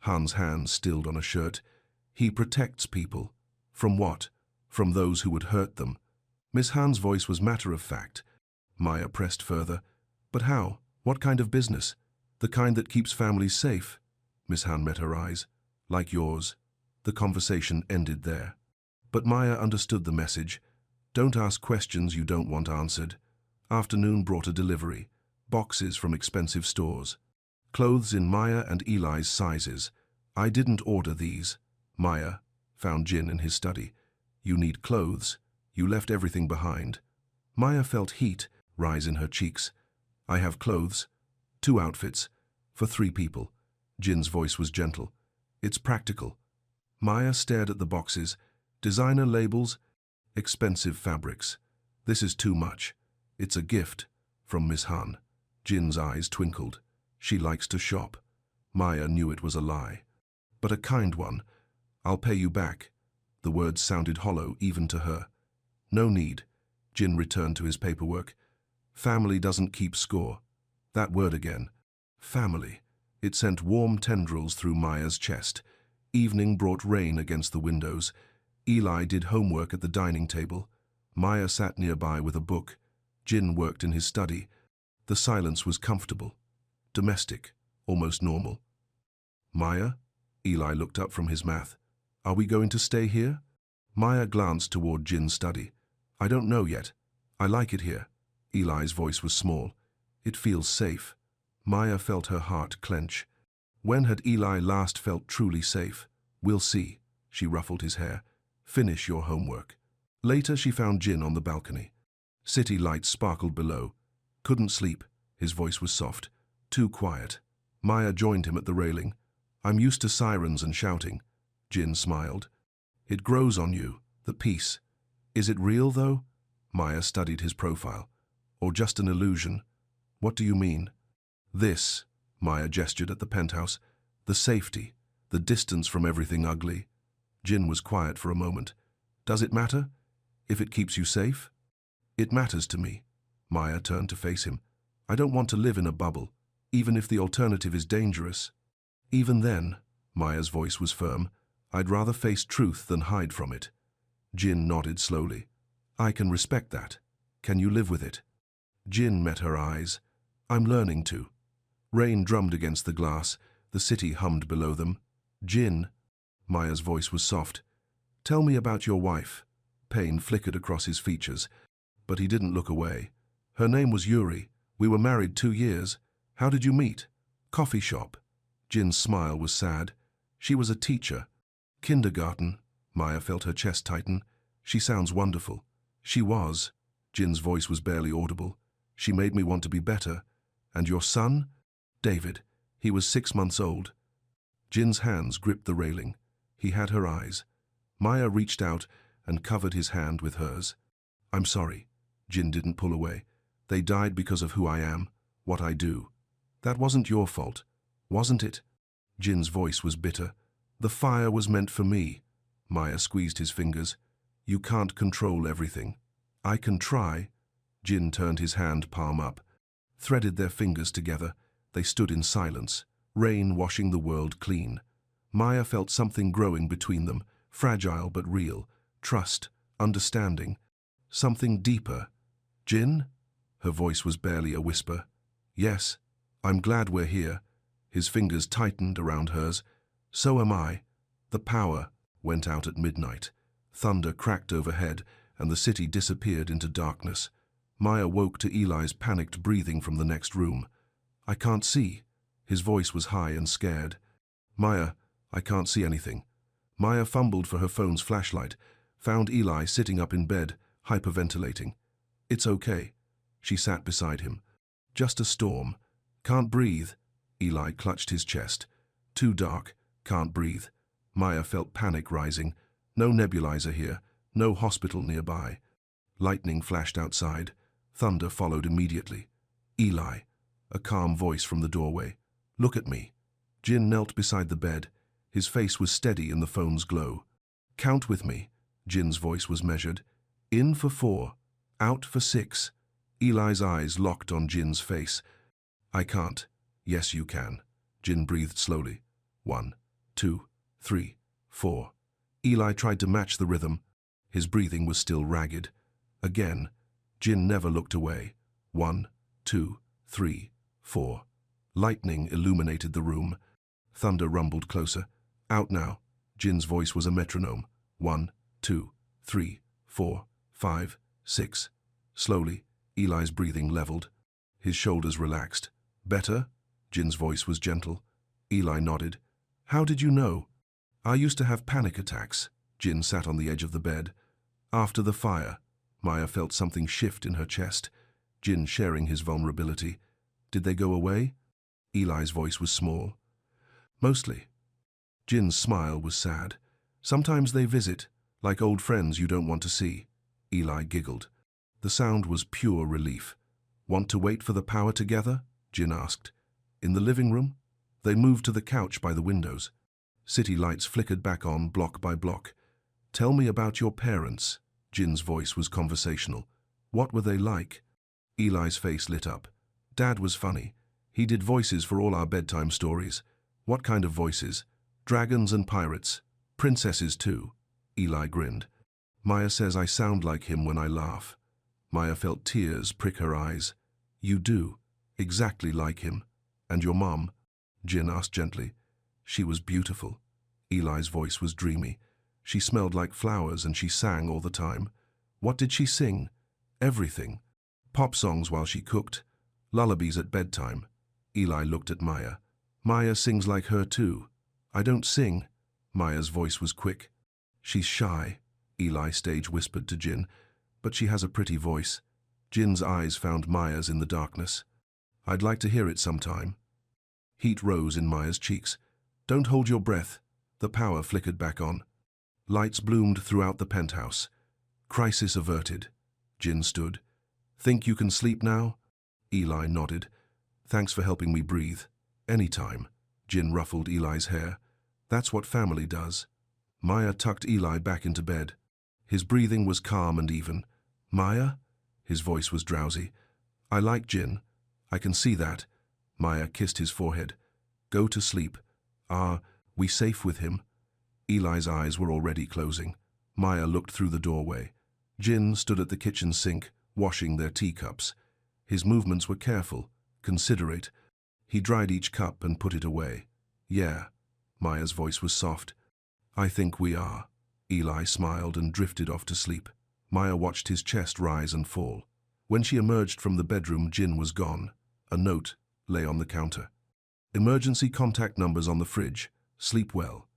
Han's hands stilled on a shirt. He protects people. From what? From those who would hurt them. Miss Han's voice was matter-of-fact. Maya pressed further. But how? What kind of business? The kind that keeps families safe? Miss Han met her eyes. Like yours. The conversation ended there. But Maya understood the message. Don't ask questions you don't want answered. Afternoon brought a delivery. Boxes from expensive stores. Clothes in Maya and Eli's sizes. I didn't order these. Maya found Jin in his study. You need clothes. You left everything behind. Maya felt heat rise in her cheeks. I have clothes. 2 outfits. For 3 people. Jin's voice was gentle. It's practical. Maya stared at the boxes. Designer labels. Expensive fabrics. This is too much. It's a gift. From Miss Han. Jin's eyes twinkled. She likes to shop. Maya knew it was a lie. But a kind one. I'll pay you back. The words sounded hollow even to her. No need. Jin returned to his paperwork. Family doesn't keep score. That word again. Family. It sent warm tendrils through Maya's chest. Evening brought rain against the windows. Eli did homework at the dining table. Maya sat nearby with a book. Jin worked in his study. The silence was comfortable. Domestic. Almost normal. Maya? Eli looked up from his math. Are we going to stay here? Maya glanced toward Jin's study. I don't know yet. I like it here. Eli's voice was small. It feels safe. Maya felt her heart clench. When had Eli last felt truly safe? We'll see. She ruffled his hair. Finish your homework. Later she found Jin on the balcony. City lights sparkled below. Couldn't sleep. His voice was soft. Too quiet. Maya joined him at the railing. I'm used to sirens and shouting. Jin smiled. It grows on you, the peace. Is it real, though? Maya studied his profile. Or just an illusion? What do you mean? This, Maya gestured at the penthouse. The safety, the distance from everything ugly. Jin was quiet for a moment. Does it matter? If it keeps you safe? It matters to me. Maya turned to face him. I don't want to live in a bubble, even if the alternative is dangerous. Even then, Maya's voice was firm, I'd rather face truth than hide from it. Jin nodded slowly. I can respect that. Can you live with it? Jin met her eyes. I'm learning to. Rain drummed against the glass. The city hummed below them. Jin, Maya's voice was soft. Tell me about your wife. Pain flickered across his features, but he didn't look away. Her name was Yuri. We were married 2 years. How did you meet? Coffee shop. Jin's smile was sad. She was a teacher. Kindergarten. Maya felt her chest tighten. She sounds wonderful. She was. Jin's voice was barely audible. She made me want to be better. And your son? David. He was 6 months old. Jin's hands gripped the railing. He had her eyes. Maya reached out and covered his hand with hers. I'm sorry. Jin didn't pull away. They died because of who I am, what I do. That wasn't your fault, wasn't it? Jin's voice was bitter. The fire was meant for me. Maya squeezed his fingers. You can't control everything. I can try. Jin turned his hand palm up. Threaded their fingers together. They stood in silence, rain washing the world clean. Maya felt something growing between them, fragile but real. Trust, understanding. Something deeper. Jin? Her voice was barely a whisper. Yes, I'm glad we're here. His fingers tightened around hers. So am I. The power went out at midnight. Thunder cracked overhead, and the city disappeared into darkness. Maya woke to Eli's panicked breathing from the next room. I can't see. His voice was high and scared. Maya, I can't see anything. Maya fumbled for her phone's flashlight, found Eli sitting up in bed, hyperventilating. It's okay. She sat beside him. Just a storm. Can't breathe. Eli clutched his chest. Too dark. Can't breathe. Maya felt panic rising. No nebulizer here. No hospital nearby. Lightning flashed outside. Thunder followed immediately. Eli, a calm voice from the doorway. Look at me. Jin knelt beside the bed. His face was steady in the phone's glow. Count with me. Jin's voice was measured. In for 4. Out for 6. Eli's eyes locked on Jin's face. I can't. Yes, you can. Jin breathed slowly. 1, 2, 3, 4. Eli tried to match the rhythm. His breathing was still ragged. Again. Jin never looked away. 1, 2, 3, 4. Lightning illuminated the room. Thunder rumbled closer. Out now. Jin's voice was a metronome. 1, 2, 3, 4, 5, 6. Slowly, Eli's breathing leveled. His shoulders relaxed. Better? Jin's voice was gentle. Eli nodded. How did you know? I used to have panic attacks. Jin sat on the edge of the bed. After the fire, Maya felt something shift in her chest. Jin sharing his vulnerability. Did they go away? Eli's voice was small. Mostly. Jin's smile was sad. Sometimes they visit, like old friends you don't want to see. Eli giggled. The sound was pure relief. Want to wait for the power together? Jin asked. In the living room? They moved to the couch by the windows. City lights flickered back on block by block. Tell me about your parents. Jin's voice was conversational. What were they like? Eli's face lit up. Dad was funny. He did voices for all our bedtime stories. What kind of voices? Dragons and pirates. Princesses too. Eli grinned. Maya says I sound like him when I laugh. Maya felt tears prick her eyes. You do. Exactly like him. And your mom? Jin asked gently. She was beautiful. Eli's voice was dreamy. She smelled like flowers and she sang all the time. What did she sing? Everything. Pop songs while she cooked. Lullabies at bedtime. Eli looked at Maya. Maya sings like her too. I don't sing. Maya's voice was quick. She's shy, Eli stage whispered to Jin, but she has a pretty voice. Jin's eyes found Maya's in the darkness. I'd like to hear it sometime. Heat rose in Maya's cheeks. Don't hold your breath. The power flickered back on. Lights bloomed throughout the penthouse. Crisis averted. Jin stood. Think you can sleep now? Eli nodded. Thanks for helping me breathe. Anytime. Jin ruffled Eli's hair. That's what family does. Maya tucked Eli back into bed. His breathing was calm and even. Maya? His voice was drowsy. I like Jin. I can see that. Maya kissed his forehead. Go to sleep. We safe with him? Eli's eyes were already closing. Maya looked through the doorway. Jin stood at the kitchen sink, washing their teacups. His movements were careful, considerate. He dried each cup and put it away. Yeah. Maya's voice was soft. I think we are. Eli smiled and drifted off to sleep. Maya watched his chest rise and fall. When she emerged from the bedroom, Jin was gone. A note lay on the counter. Emergency contact numbers on the fridge. Sleep well.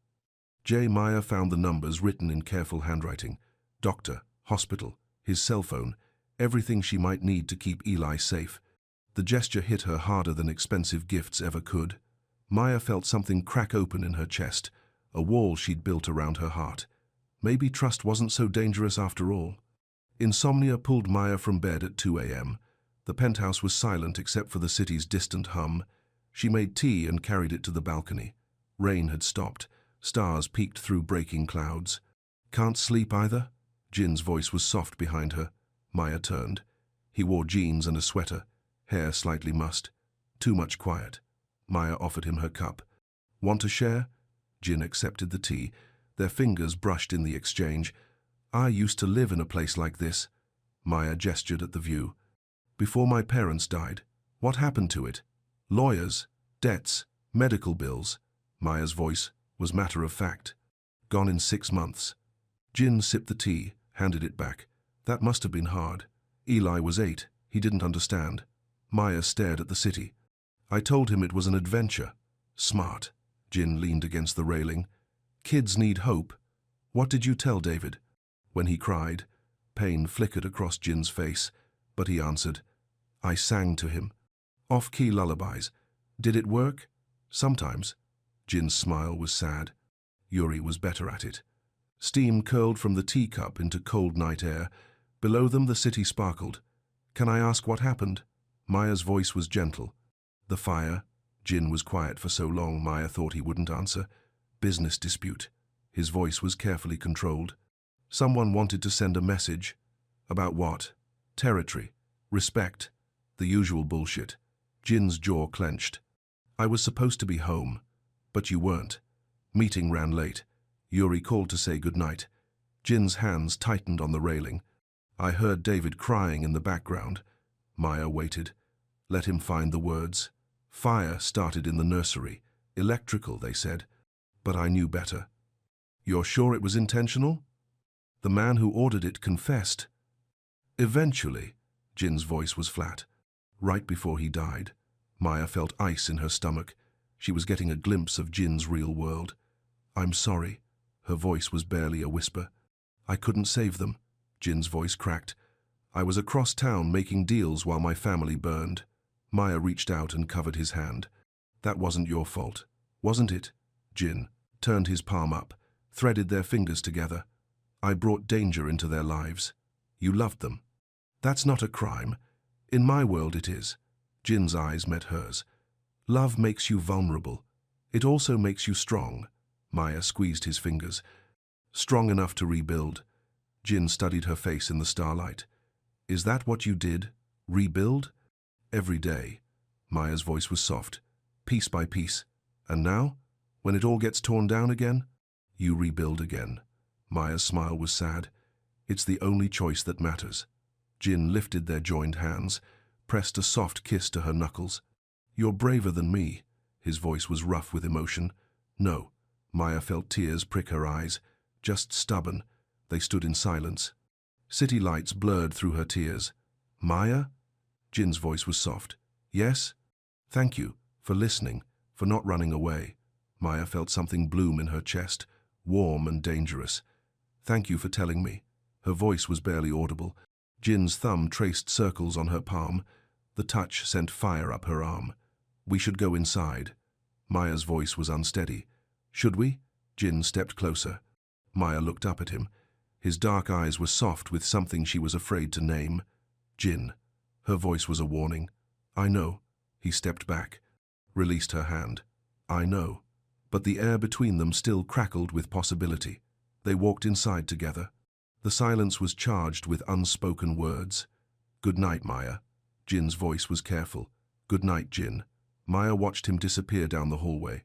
Maya found the numbers written in careful handwriting. Doctor, hospital, his cell phone, everything she might need to keep Eli safe. The gesture hit her harder than expensive gifts ever could. Maya felt something crack open in her chest, a wall she'd built around her heart. Maybe trust wasn't so dangerous after all. Insomnia pulled Maya from bed at 2 a.m. The penthouse was silent except for the city's distant hum. She made tea and carried it to the balcony. Rain had stopped. Stars peeked through breaking clouds. Can't sleep either? Jin's voice was soft behind her. Maya turned. He wore jeans and a sweater, hair slightly mussed. Too much quiet. Maya offered him her cup. Want to share? Jin accepted the tea. Their fingers brushed in the exchange. I used to live in a place like this. Maya gestured at the view. Before my parents died. What happened to it? Lawyers, debts, medical bills. Maya's voice was matter of fact. Gone in 6 months. Jin sipped the tea, handed it back. That must have been hard. Eli was 8. He didn't understand. Maya stared at the city. I told him it was an adventure. Smart. Jin leaned against the railing. Kids need hope. What did you tell David? When he cried, pain flickered across Jin's face, but he answered. I sang to him. Off-key lullabies. Did it work? Sometimes. Jin's smile was sad. Yuri was better at it. Steam curled from the teacup into cold night air. Below them the city sparkled. "Can I ask what happened?" Maya's voice was gentle. "The fire." Jin was quiet for so long Maya thought he wouldn't answer. "Business dispute." His voice was carefully controlled. "Someone wanted to send a message." "About what?" "Territory. Respect. The usual bullshit." Jin's jaw clenched. "I was supposed to be home, but you weren't. Meeting ran late. Yuri called to say goodnight." Jin's hands tightened on the railing. "I heard David crying in the background." Maya waited. Let him find the words. "Fire started in the nursery. Electrical, they said. But I knew better." "You're sure it was intentional?" "The man who ordered it confessed." "Eventually." Jin's voice was flat. "Right before he died." Maya felt ice in her stomach. She was getting a glimpse of Jin's real world. "I'm sorry." Her voice was barely a whisper. "I couldn't save them." Jin's voice cracked. "I was across town making deals while my family burned." Maya reached out and covered his hand. "That wasn't your fault, wasn't it?" Jin turned his palm up, threaded their fingers together. "I brought danger into their lives. You loved them. That's not a crime. In my world it is." Jin's eyes met hers. "Love makes you vulnerable. It also makes you strong." Maya squeezed his fingers. "Strong enough to rebuild." Jin studied her face in the starlight. "Is that what you did? Rebuild?" "Every day." Maya's voice was soft. "Piece by piece. And now, when it all gets torn down again, you rebuild again." Maya's smile was sad. "It's the only choice that matters." Jin lifted their joined hands, pressed a soft kiss to her knuckles. "You're braver than me." His voice was rough with emotion. "No." Maya felt tears prick her eyes. "Just stubborn." They stood in silence. City lights blurred through her tears. "Maya?" Jin's voice was soft. "Yes?" "Thank you for listening, for not running away." Maya felt something bloom in her chest, warm and dangerous. "Thank you for telling me." Her voice was barely audible. Jin's thumb traced circles on her palm. The touch sent fire up her arm. "We should go inside." Maya's voice was unsteady. "Should we?" Jin stepped closer. Maya looked up at him. His dark eyes were soft with something she was afraid to name. "Jin." Her voice was a warning. "I know." He stepped back, released her hand. "I know." But the air between them still crackled with possibility. They walked inside together. The silence was charged with unspoken words. "Good night, Maya." Jin's voice was careful. "Good night, Jin." Maya watched him disappear down the hallway.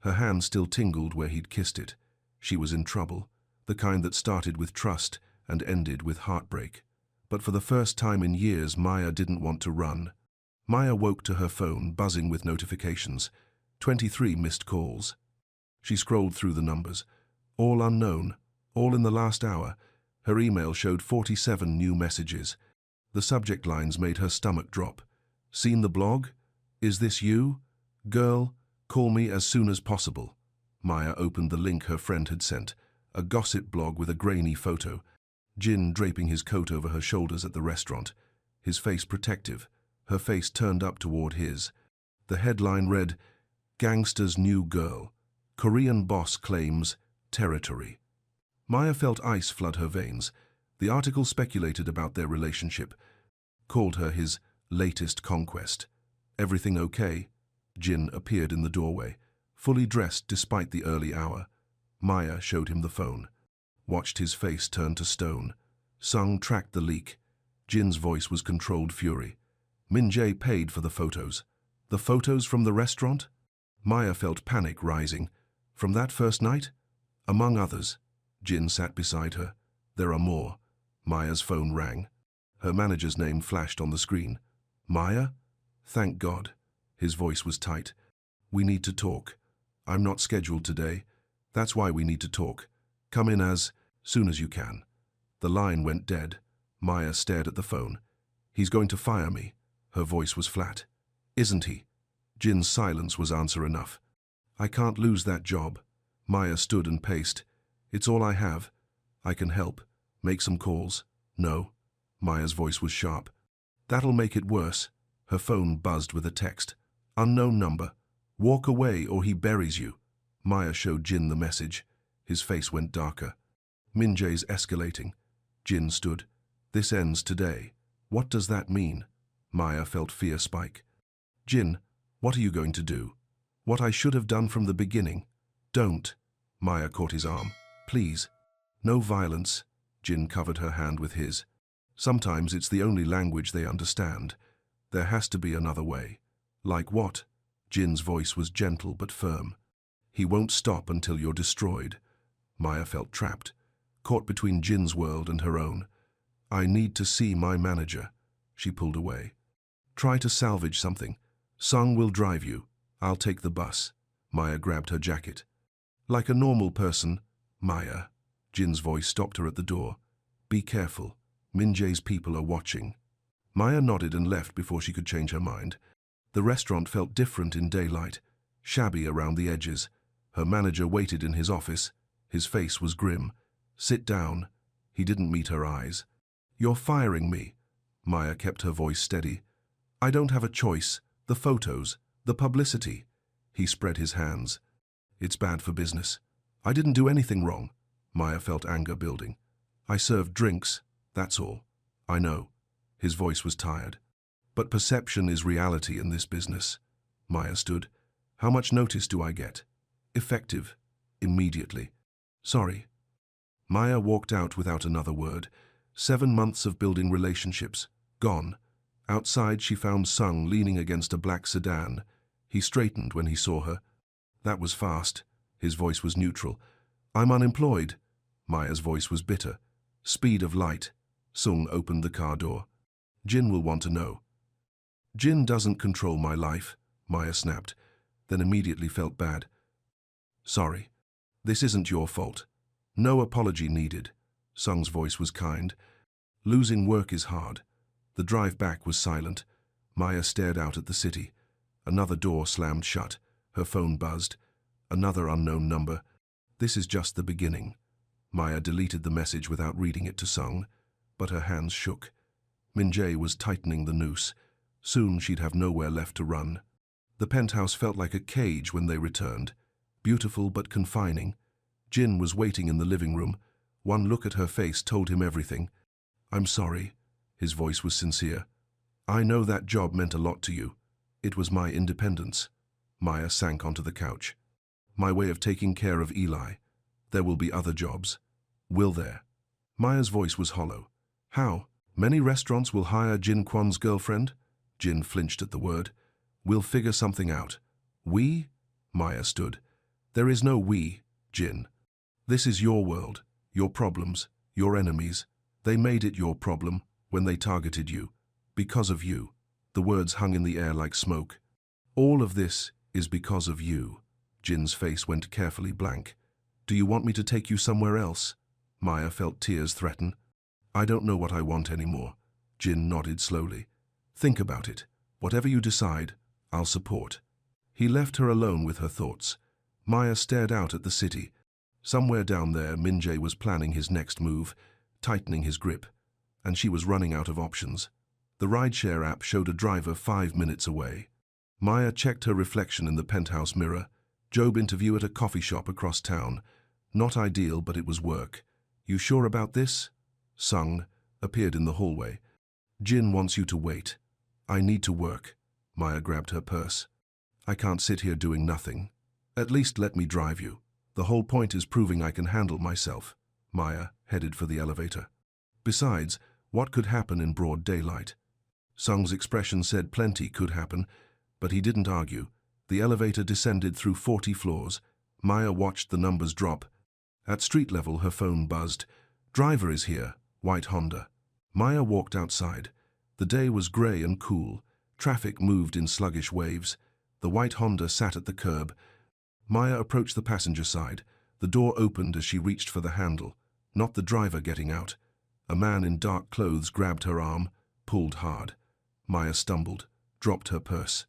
Her hand still tingled where he'd kissed it. She was in trouble, the kind that started with trust and ended with heartbreak. But for the first time in years, Maya didn't want to run. Maya woke to her phone, buzzing with notifications. 23 missed calls. She scrolled through the numbers. All unknown, all in the last hour. Her email showed 47 new messages. The subject lines made her stomach drop. "Seen the blog? Is this you? Girl, call me as soon as possible." Maya opened the link her friend had sent, a gossip blog with a grainy photo. Jin draping his coat over her shoulders at the restaurant, his face protective, her face turned up toward his. The headline read, "Gangster's New Girl. Korean Boss Claims Territory." Maya felt ice flood her veins. The article speculated about their relationship, called her his latest conquest. "Everything okay?" Jin appeared in the doorway, fully dressed despite the early hour. Maya showed him the phone, watched his face turn to stone. Sung tracked the leak. Jin's voice was controlled fury. "Min-jae paid for the photos." "The photos from the restaurant?" Maya felt panic rising. "From that first night?" "Among others." Jin sat beside her. "There are more." Maya's phone rang. Her manager's name flashed on the screen. "Maya?" "Thank God." His voice was tight. "We need to talk. I'm not scheduled today. That's why we need to talk. Come in as soon as you can." The line went dead. Maya stared at the phone. "He's going to fire me." Her voice was flat. "Isn't he?" Jin's silence was answer enough. "I can't lose that job." Maya stood and paced. "It's all I have. I can help. Make some calls." "No." Maya's voice was sharp. "That'll make it worse." Her phone buzzed with a text. "Unknown number. Walk away or he buries you." Maya showed Jin the message. His face went darker. Minjae's escalating. Jin stood. This ends today. What does that mean? Maya felt fear spike. Jin, what are you going to do? What I should have done from the beginning. Don't. Maya caught his arm. Please. No violence. Jin covered her hand with his. Sometimes it's the only language they understand. There has to be another way. Like what? Jin's voice was gentle but firm. He won't stop until you're destroyed. Maya felt trapped, caught between Jin's world and her own. I need to see my manager. She pulled away. Try to salvage something. Sung will drive you. I'll take the bus. Maya grabbed her jacket. Like a normal person, Maya. Jin's voice stopped her at the door. Be careful. Minjae's people are watching. Maya nodded and left before she could change her mind. The restaurant felt different in daylight, shabby around the edges. Her manager waited in his office. His face was grim. Sit down. He didn't meet her eyes. You're firing me. Maya kept her voice steady. I don't have a choice. The photos, the publicity. He spread his hands. It's bad for business. I didn't do anything wrong. Maya felt anger building. I served drinks, that's all. I know. His voice was tired. But perception is reality in this business. Maya stood. How much notice do I get? Effective. Immediately. Sorry. Maya walked out without another word. 7 months of building relationships. Gone. Outside she found Sung leaning against a black sedan. He straightened when he saw her. That was fast. His voice was neutral. I'm unemployed. Maya's voice was bitter. Speed of light. Sung opened the car door. Jin will want to know. Jin doesn't control my life, Maya snapped, then immediately felt bad. Sorry. This isn't your fault. No apology needed. Sung's voice was kind. Losing work is hard. The drive back was silent. Maya stared out at the city. Another door slammed shut. Her phone buzzed. Another unknown number. This is just the beginning. Maya deleted the message without reading it to Sung, but her hands shook. Minjae was tightening the noose. Soon she'd have nowhere left to run. The penthouse felt like a cage when they returned. Beautiful but confining. Jin was waiting in the living room. One look at her face told him everything. I'm sorry. His voice was sincere. I know that job meant a lot to you. It was my independence. Maya sank onto the couch. My way of taking care of Eli. There will be other jobs. Will there? Maya's voice was hollow. How? Many restaurants will hire Jin Kwon's girlfriend? Jin flinched at the word. We'll figure something out. We? Maya stood. There is no we, Jin. This is your world, your problems, your enemies. They made it your problem when they targeted you. Because of you. The words hung in the air like smoke. All of this is because of you. Jin's face went carefully blank. Do you want me to take you somewhere else? Maya felt tears threaten. I don't know what I want anymore. Jin nodded slowly. Think about it. Whatever you decide, I'll support. He left her alone with her thoughts. Maya stared out at the city. Somewhere down there, Minjae was planning his next move, tightening his grip, and she was running out of options. The rideshare app showed a driver 5 minutes away. Maya checked her reflection in the penthouse mirror. Job interview at a coffee shop across town. Not ideal, but it was work. You sure about this? Sung appeared in the hallway. Jin wants you to wait. I need to work. Maya grabbed her purse. I can't sit here doing nothing. At least let me drive you. The whole point is proving I can handle myself. Maya headed for the elevator. Besides, what could happen in broad daylight? Sung's expression said plenty could happen, but he didn't argue. The elevator descended through 40 floors. Maya watched the numbers drop. At street level, her phone buzzed. Driver is here, white Honda. Maya walked outside. The day was grey and cool. Traffic moved in sluggish waves. The white Honda sat at the curb. Maya approached the passenger side. The door opened as she reached for the handle. Not the driver getting out. A man in dark clothes grabbed her arm, pulled hard. Maya stumbled, dropped her purse.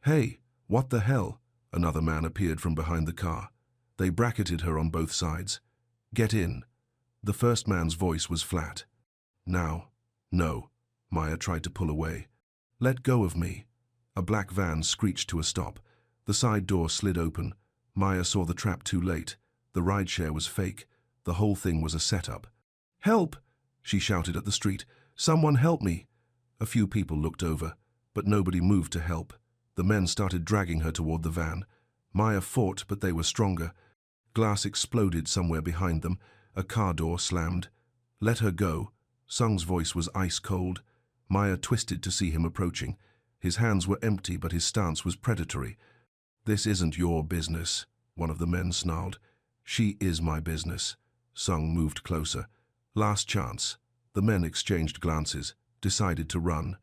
Hey, what the hell? Another man appeared from behind the car. They bracketed her on both sides. Get in. The first man's voice was flat. Now. No. Maya tried to pull away. Let go of me. A black van screeched to a stop. The side door slid open. Maya saw the trap too late. The rideshare was fake. The whole thing was a setup. "Help!" she shouted at the street. "Someone help me!" A few people looked over, but nobody moved to help. The men started dragging her toward the van. Maya fought, but they were stronger. Glass exploded somewhere behind them. A car door slammed. "Let her go." Sung's voice was ice cold. Maya twisted to see him approaching. His hands were empty, but his stance was predatory. "This isn't your business," one of the men snarled. "She is my business." Sung moved closer. "Last chance." The men exchanged glances, decided to run.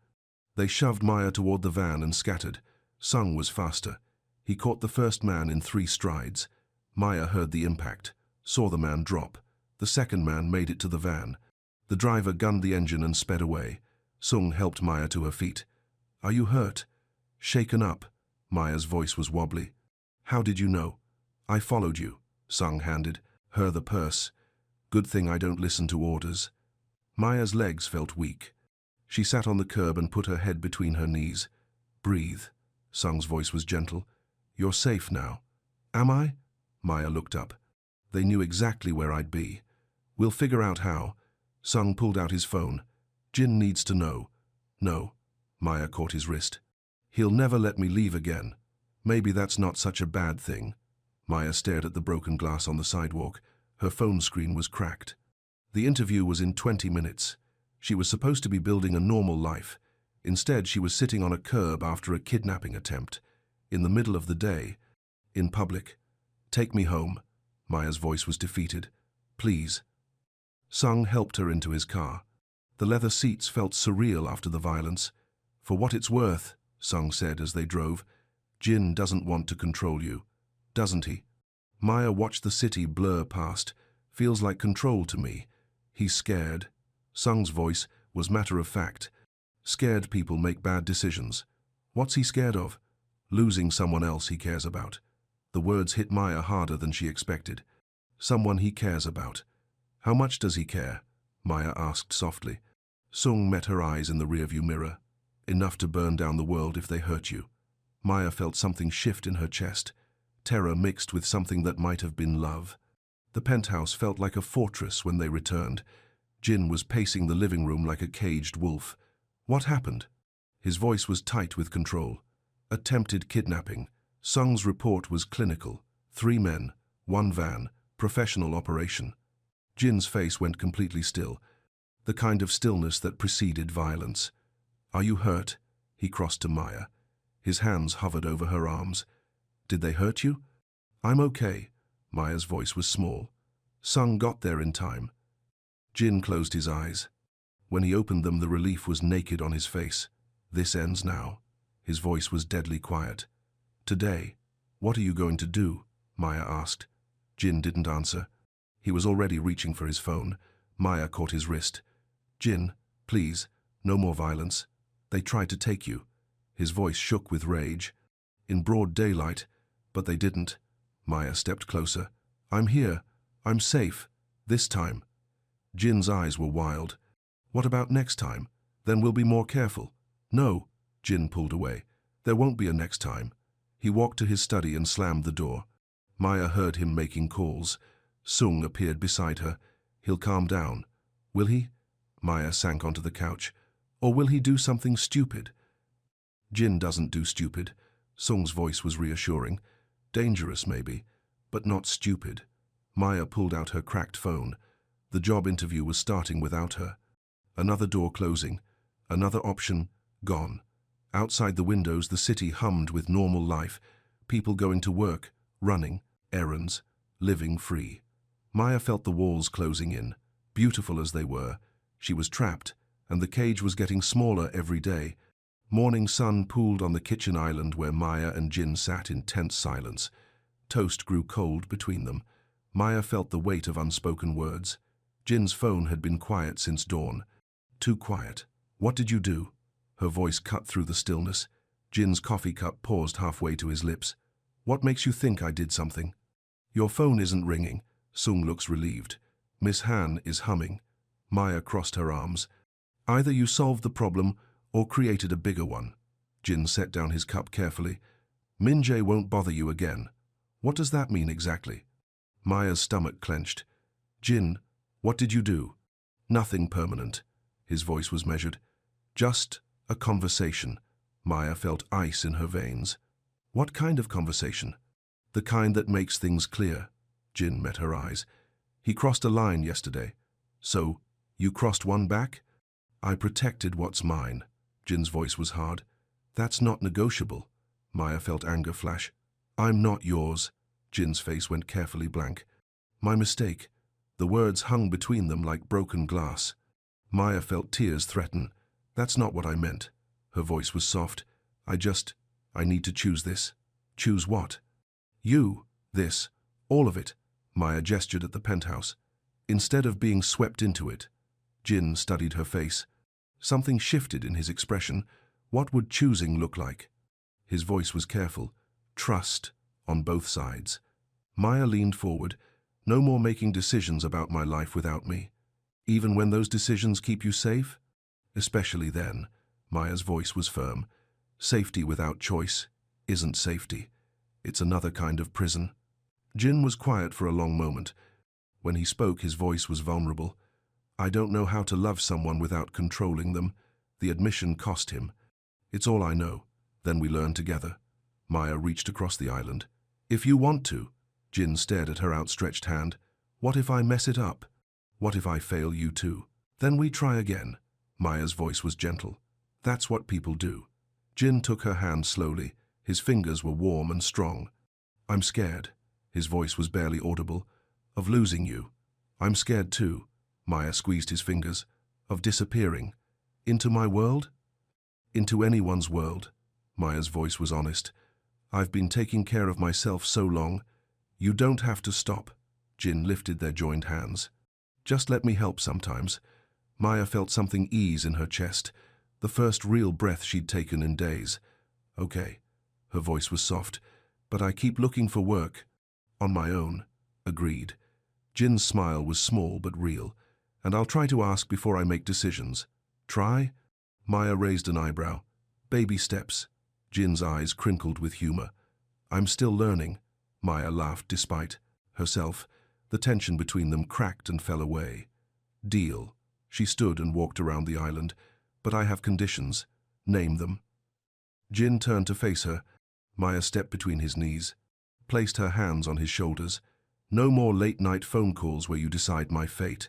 They shoved Maya toward the van and scattered. Sung was faster. He caught the first man in 3 strides. Maya heard the impact, saw the man drop. The second man made it to the van. The driver gunned the engine and sped away. Sung helped Maya to her feet. "Are you hurt?" "Shaken up." Maya's voice was wobbly. "How did you know?" "I followed you." Sung handed her the purse. "Good thing I don't listen to orders." Maya's legs felt weak. She sat on the curb and put her head between her knees. "Breathe." Sung's voice was gentle. "You're safe now." "Am I?" Maya looked up. "They knew exactly where I'd be. We'll figure out how." Sung pulled out his phone. "Jin needs to know." "No." Maya caught his wrist. "He'll never let me leave again. Maybe that's not such a bad thing." Maya stared at the broken glass on the sidewalk. Her phone screen was cracked. The interview was in 20 minutes. She was supposed to be building a normal life. Instead, she was sitting on a curb after a kidnapping attempt. In the middle of the day. In public. "Take me home." Maya's voice was defeated. "Please." Sung helped her into his car. The leather seats felt surreal after the violence. "For what it's worth," Sung said as they drove, "Jin doesn't want to control you. Doesn't he?" Maya watched the city blur past. "Feels like control to me. He's scared." Sung's voice was matter-of-fact. "Scared people make bad decisions. What's he scared of?" "Losing someone else he cares about." The words hit Maya harder than she expected. "Someone he cares about. How much does he care?" Maya asked softly. Sung met her eyes in the rearview mirror. "Enough to burn down the world if they hurt you." Maya felt something shift in her chest. Terror mixed with something that might have been love. The penthouse felt like a fortress when they returned. Jin was pacing the living room like a caged wolf. "What happened?" His voice was tight with control. "Attempted kidnapping." Sung's report was clinical. 3 men, 1 van, professional operation. Jin's face went completely still, the kind of stillness that preceded violence. "Are you hurt?" He crossed to Maya. His hands hovered over her arms. "Did they hurt you?" "I'm okay." Maya's voice was small. Sung got there in time. Jin closed his eyes. When he opened them, the relief was naked on his face. "This ends now." His voice was deadly quiet. "Today, what are you going to do?" Maya asked. Jin didn't answer. He was already reaching for his phone. Maya caught his wrist. "Jin, please, no more violence. They tried to take you." His voice shook with rage. "In broad daylight, but they didn't." Maya stepped closer. "I'm here. I'm safe. This time." Jin's eyes were wild. "What about next time? Then we'll be more careful." "No." Jin pulled away. "There won't be a next time." He walked to his study and slammed the door. Maya heard him making calls. Sung appeared beside her. "He'll calm down." "Will he?" Maya sank onto the couch. "Or will he do something stupid?" "Jin doesn't do stupid." Sung's voice was reassuring. "Dangerous, maybe, but not stupid." Maya pulled out her cracked phone. The job interview was starting without her. Another door closing. Another option gone. Outside the windows, the city hummed with normal life. People going to work, running, errands, living free. Maya felt the walls closing in. Beautiful as they were, she was trapped, and the cage was getting smaller every day. Morning sun pooled on the kitchen island where Maya and Jin sat in tense silence. Toast grew cold between them. Maya felt the weight of unspoken words. Jin's phone had been quiet since dawn. Too quiet. "What did you do?" Her voice cut through the stillness. Jin's coffee cup paused halfway to his lips. "What makes you think I did something?" "Your phone isn't ringing." Sung looks relieved. "Miss Han is humming." Maya crossed her arms. "Either you solved the problem or created a bigger one." Jin set down his cup carefully. "Min-jae won't bother you again." "What does that mean exactly?" Maya's stomach clenched. Jin, what did you do? Nothing permanent. His voice was measured. Just a conversation. Maya felt ice in her veins. What kind of conversation? The kind that makes things clear. Jin met her eyes. He crossed a line yesterday. So, you crossed one back? I protected what's mine. Jin's voice was hard. That's not negotiable. Maya felt anger flash. I'm not yours. Jin's face went carefully blank. My mistake. The words hung between them like broken glass. Maya felt tears threaten. That's not what I meant. Her voice was soft. I need to choose this. Choose what? You. This. All of it. Maya gestured at the penthouse. Instead of being swept into it. Jin studied her face. Something shifted in his expression. What would choosing look like? His voice was careful. Trust. On both sides. Maya leaned forward. No more making decisions about my life without me. Even when those decisions keep you safe? Especially then. Maya's voice was firm. Safety without choice isn't safety. It's another kind of prison. Jin was quiet for a long moment. When he spoke, his voice was vulnerable. I don't know how to love someone without controlling them. The admission cost him. It's all I know. Then we learn together. Maya reached across the island. If you want to. Jin stared at her outstretched hand. What if I mess it up? What if I fail you too? Then we try again. Maya's voice was gentle. That's what people do. Jin took her hand slowly. His fingers were warm and strong. I'm scared. His voice was barely audible. Of losing you. I'm scared too. Maya squeezed his fingers. Of disappearing. Into my world? Into anyone's world. Maya's voice was honest. I've been taking care of myself so long. You don't have to stop. Jin lifted their joined hands. Just let me help sometimes. Maya felt something ease in her chest. The first real breath she'd taken in days. Okay. Her voice was soft. But I keep looking for work. On my own. Agreed. Jin's smile was small but real. And I'll try to ask before I make decisions. Try? Maya raised an eyebrow. Baby steps. Jin's eyes crinkled with humor. I'm still learning. Maya laughed despite herself. The tension between them cracked and fell away. Deal. She stood and walked around the island. But I have conditions. Name them. Jin turned to face her. Maya stepped between his knees. Placed her hands on his shoulders. No more late-night phone calls where you decide my fate.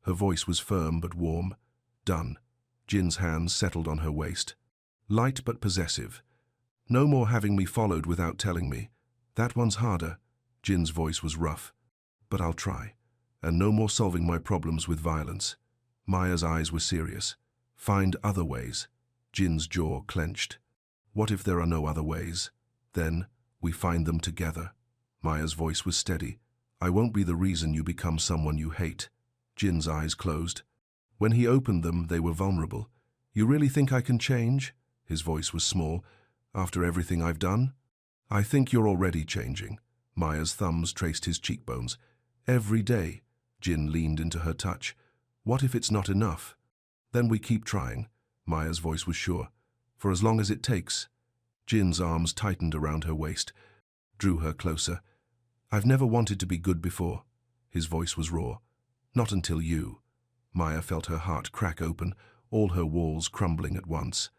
Her voice was firm but warm. Done. Jin's hands settled on her waist. Light but possessive. No more having me followed without telling me. That one's harder. Jin's voice was rough. But I'll try. And no more solving my problems with violence. Maya's eyes were serious. Find other ways. Jin's jaw clenched. What if there are no other ways? Then, we find them together. Maya's voice was steady. I won't be the reason you become someone you hate. Jin's eyes closed. When he opened them, they were vulnerable. You really think I can change? His voice was small. After everything I've done? I think you're already changing. Maya's thumbs traced his cheekbones. Every day. Jin leaned into her touch. What if it's not enough? Then we keep trying. Maya's voice was sure. For as long as it takes. Jin's arms tightened around her waist, drew her closer. I've never wanted to be good before. His voice was raw. Not until you. Maya felt her heart crack open, all her walls crumbling at once.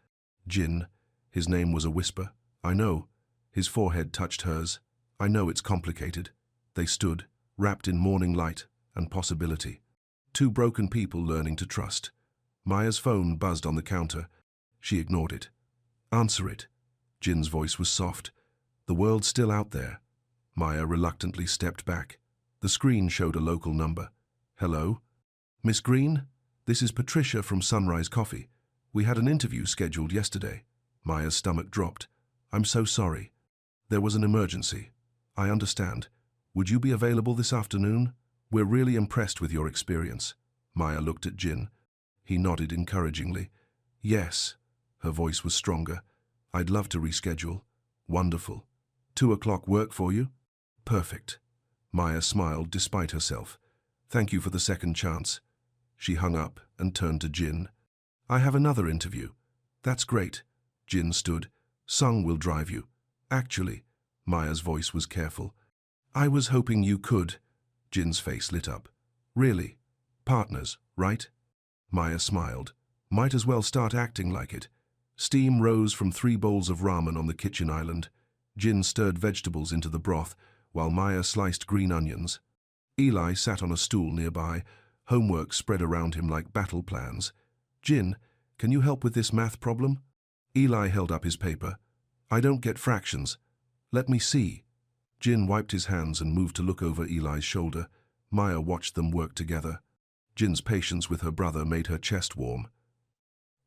Jin. His name was a whisper. I know. His forehead touched hers. I know it's complicated. They stood, wrapped in morning light and possibility. Two broken people learning to trust. Maya's phone buzzed on the counter. She ignored it. Answer it. Jin's voice was soft. The world's still out there. Maya reluctantly stepped back. The screen showed a local number. Hello? Miss Green? This is Patricia from Sunrise Coffee. We had an interview scheduled yesterday. Maya's stomach dropped. I'm so sorry. There was an emergency. I understand. Would you be available this afternoon? We're really impressed with your experience. Maya looked at Jin. He nodded encouragingly. Yes. Her voice was stronger. I'd love to reschedule. Wonderful. 2 o'clock work for you? Perfect. Maya smiled despite herself. Thank you for the second chance. She hung up and turned to Jin. I have another interview. That's great. Jin stood. Sung will drive you. Actually, Maya's voice was careful. I was hoping you could. Jin's face lit up. Really? Partners, right? Maya smiled. Might as well start acting like it. Steam rose from 3 bowls of ramen on the kitchen island. Jin stirred vegetables into the broth, while Maya sliced green onions. Eli sat on a stool nearby, homework spread around him like battle plans. Jin, can you help with this math problem? Eli held up his paper. I don't get fractions. Let me see. Jin wiped his hands and moved to look over Eli's shoulder. Maya watched them work together. Jin's patience with her brother made her chest warm.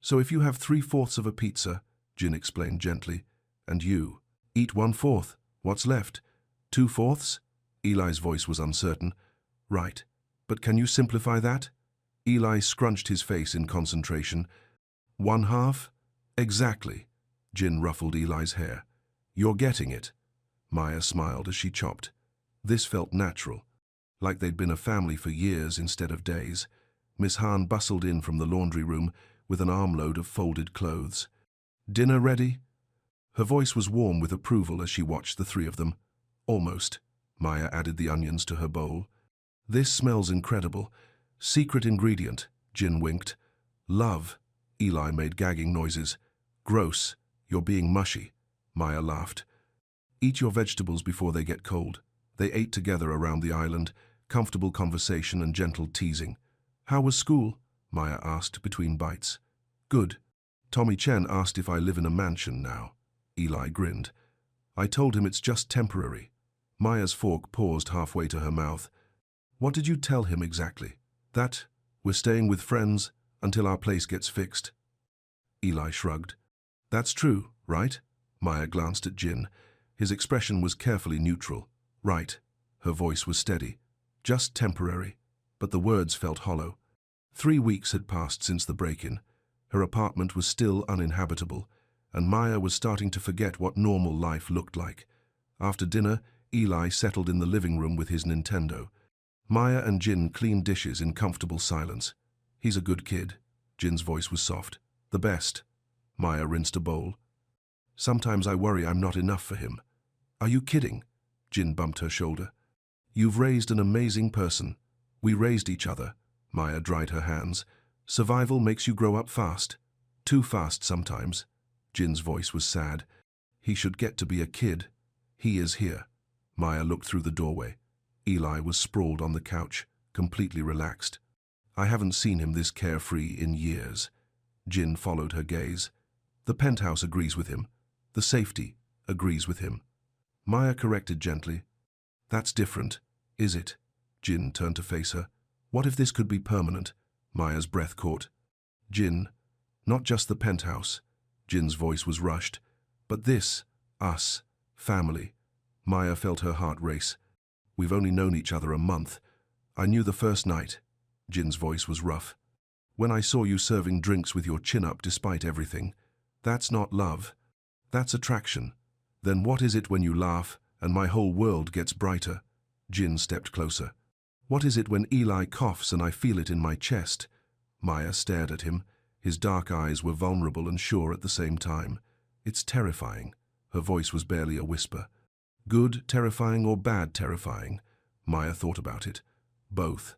So if you have 3/4 of a pizza, Jin explained gently, and you eat 1/4, what's left? 2/4? Eli's voice was uncertain. Right, but can you simplify that? Eli scrunched his face in concentration. 1/2? Exactly. Jin ruffled Eli's hair. You're getting it. Maya smiled as she chopped. This felt natural, like they'd been a family for years instead of days. Miss Han bustled in from the laundry room with an armload of folded clothes. Dinner ready? Her voice was warm with approval as she watched the 3 of them. Almost. Maya added the onions to her bowl. This smells incredible. Secret ingredient, Jin winked. Love. Eli made gagging noises. Gross. You're being mushy. Maya laughed. Eat your vegetables before they get cold. They ate together around the island, comfortable conversation and gentle teasing. How was school? Maya asked between bites. Good. Tommy Chen asked if I live in a mansion now. Eli grinned. I told him it's just temporary. Maya's fork paused halfway to her mouth. What did you tell him exactly? That we're staying with friends until our place gets fixed. Eli shrugged. That's true, right? Maya glanced at Jin. His expression was carefully neutral. Right. Her voice was steady. Just temporary. But the words felt hollow. 3 weeks had passed since the break-in. Her apartment was still uninhabitable, and Maya was starting to forget what normal life looked like. After dinner, Eli settled in the living room with his Nintendo. Maya and Jin cleaned dishes in comfortable silence. He's a good kid. Jin's voice was soft. The best. Maya rinsed a bowl. Sometimes I worry I'm not enough for him. Are you kidding? Jin bumped her shoulder. You've raised an amazing person. We raised each other. Maya dried her hands. Survival makes you grow up fast. Too fast sometimes. Jin's voice was sad. He should get to be a kid. He is here. Maya looked through the doorway. Eli was sprawled on the couch, completely relaxed. I haven't seen him this carefree in years. Jin followed her gaze. The penthouse agrees with him. The safety agrees with him. Maya corrected gently. That's different, is it? Jin turned to face her. What if this could be permanent? Maya's breath caught. Jin, not just the penthouse. Jin's voice was rushed. But this, us, family. Maya felt her heart race. We've only known each other a month. I knew the first night. Jin's voice was rough. When I saw you serving drinks with your chin up despite everything. That's not love. That's attraction. Then what is it when you laugh and my whole world gets brighter? Jin stepped closer. What is it when Eli coughs and I feel it in my chest? Maya stared at him. His dark eyes were vulnerable and sure at the same time. It's terrifying. Her voice was barely a whisper. Good terrifying or bad terrifying? Maya thought about it. Both.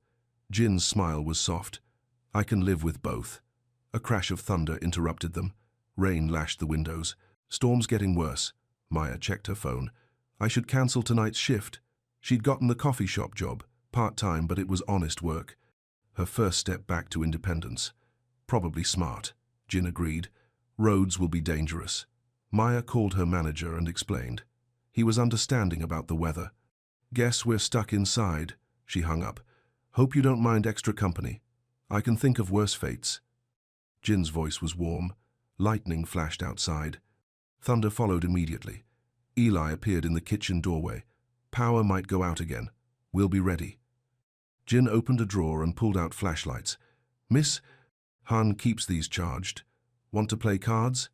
Jin's smile was soft. I can live with both. A crash of thunder interrupted them. Rain lashed the windows. Storm's getting worse. Maya checked her phone. I should cancel tonight's shift. She'd gotten the coffee shop job. Part-time, but it was honest work. Her first step back to independence. Probably smart, Jin agreed. Roads will be dangerous. Maya called her manager and explained. He was understanding about the weather. Guess we're stuck inside. She hung up. Hope you don't mind extra company. I can think of worse fates. Jin's voice was warm. Lightning flashed outside. Thunder followed immediately. Eli appeared in the kitchen doorway. Power might go out again. We'll be ready. Jin opened a drawer and pulled out flashlights. Miss Han keeps these charged. Want to play cards?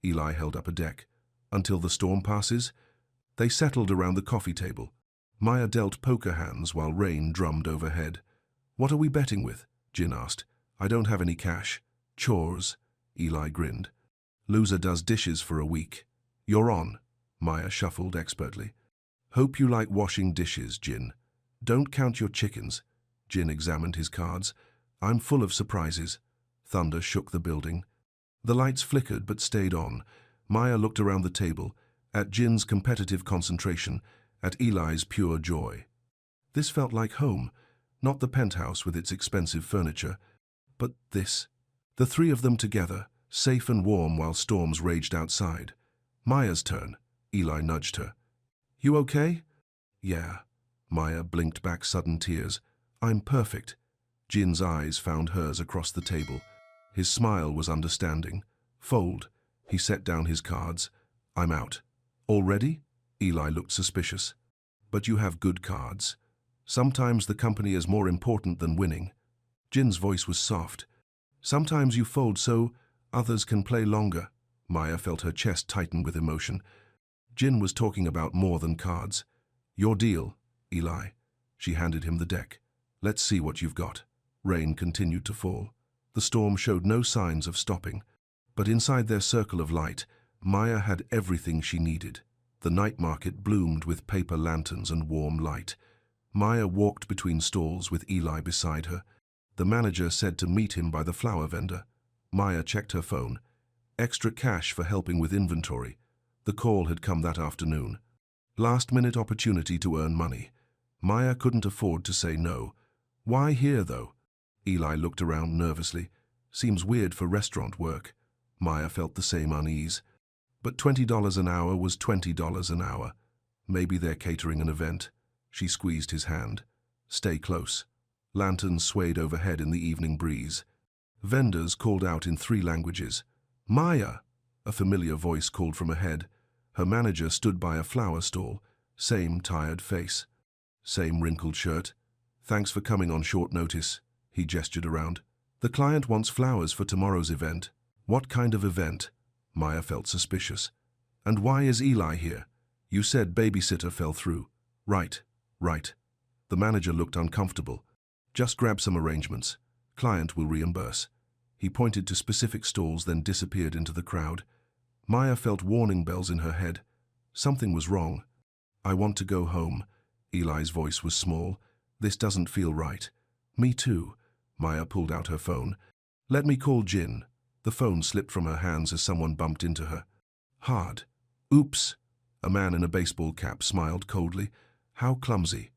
Eli held up a deck. Until the storm passes? They settled around the coffee table. Maya dealt poker hands while rain drummed overhead. What are we betting with? Jin asked. I don't have any cash. Chores. Eli grinned. Loser does dishes for a week. You're on. Maya shuffled expertly. Hope you like washing dishes, Jin. Don't count your chickens. Jin examined his cards. I'm full of surprises. Thunder shook the building. The lights flickered but stayed on. Maya looked around the table, at Jin's competitive concentration, at Eli's pure joy. This felt like home, not the penthouse with its expensive furniture, but this. The three of them together, safe and warm while storms raged outside. Maya's turn. Eli nudged her. You okay? Yeah. Maya blinked back sudden tears. I'm perfect. Jin's eyes found hers across the table. His smile was understanding. Fold. He set down his cards. I'm out. Already? Eli looked suspicious. But you have good cards. Sometimes the company is more important than winning. Jin's voice was soft. Sometimes you fold so others can play longer. Maya felt her chest tighten with emotion. Jin was talking about more than cards. Your deal, Eli. She handed him the deck. Let's see what you've got. Rain continued to fall. The storm showed no signs of stopping. But inside their circle of light, Maya had everything she needed. The night market bloomed with paper lanterns and warm light. Maya walked between stalls with Eli beside her. The manager said to meet him by the flower vendor. Maya checked her phone. Extra cash for helping with inventory. The call had come that afternoon. Last-minute opportunity to earn money. Maya couldn't afford to say no. Why here, though? Eli looked around nervously. Seems weird for restaurant work. Maya felt the same unease. But $20 an hour was $20 an hour. Maybe they're catering an event. She squeezed his hand. Stay close. Lanterns swayed overhead in the evening breeze. Vendors called out in 3 languages. Maya! A familiar voice called from ahead. Her manager stood by a flower stall. Same tired face. Same wrinkled shirt. Thanks for coming on short notice. He gestured around. The client wants flowers for tomorrow's event. What kind of event? Maya felt suspicious. And why is Eli here? You said babysitter fell through. Right. The manager looked uncomfortable. Just grab some arrangements. Client will reimburse. He pointed to specific stalls, then disappeared into the crowd. Maya felt warning bells in her head. Something was wrong. I want to go home. Eli's voice was small. This doesn't feel right. Me too. Maya pulled out her phone. Let me call Jin. The phone slipped from her hands as someone bumped into her. Hard. Oops. A man in a baseball cap smiled coldly. How clumsy.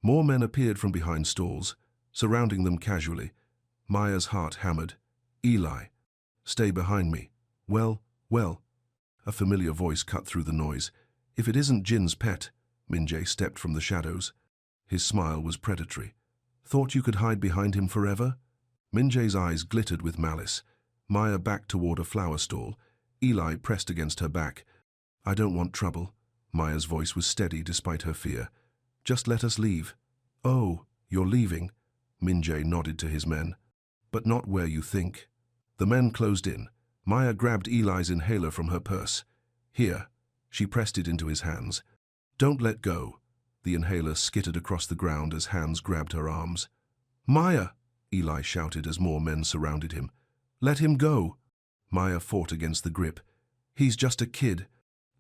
More men appeared from behind stalls, surrounding them casually. Maya's heart hammered. Eli. Stay behind me. Well. A familiar voice cut through the noise. If it isn't Jin's pet. Minjae stepped from the shadows. His smile was predatory. Thought you could hide behind him forever? Minjae's eyes glittered with malice. Maya backed toward a flower stall. Eli pressed against her back. I don't want trouble. Maya's voice was steady despite her fear. Just let us leave. Oh, you're leaving? Minjae nodded to his men. But not where you think. The men closed in. Maya grabbed Eli's inhaler from her purse. Here. She pressed it into his hands. Don't let go. The inhaler skittered across the ground as hands grabbed her arms. Maya! Eli shouted as more men surrounded him. Let him go! Maya fought against the grip. He's just a kid.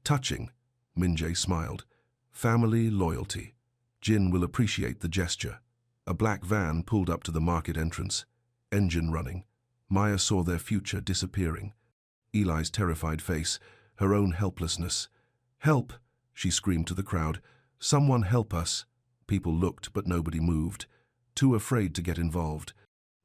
Touching. Minjae smiled. Family loyalty. Jin will appreciate the gesture. A black van pulled up to the market entrance. Engine running. Maya saw their future disappearing. Eli's terrified face, her own helplessness. Help! She screamed to the crowd. Someone help us. People looked, but nobody moved. Too afraid to get involved.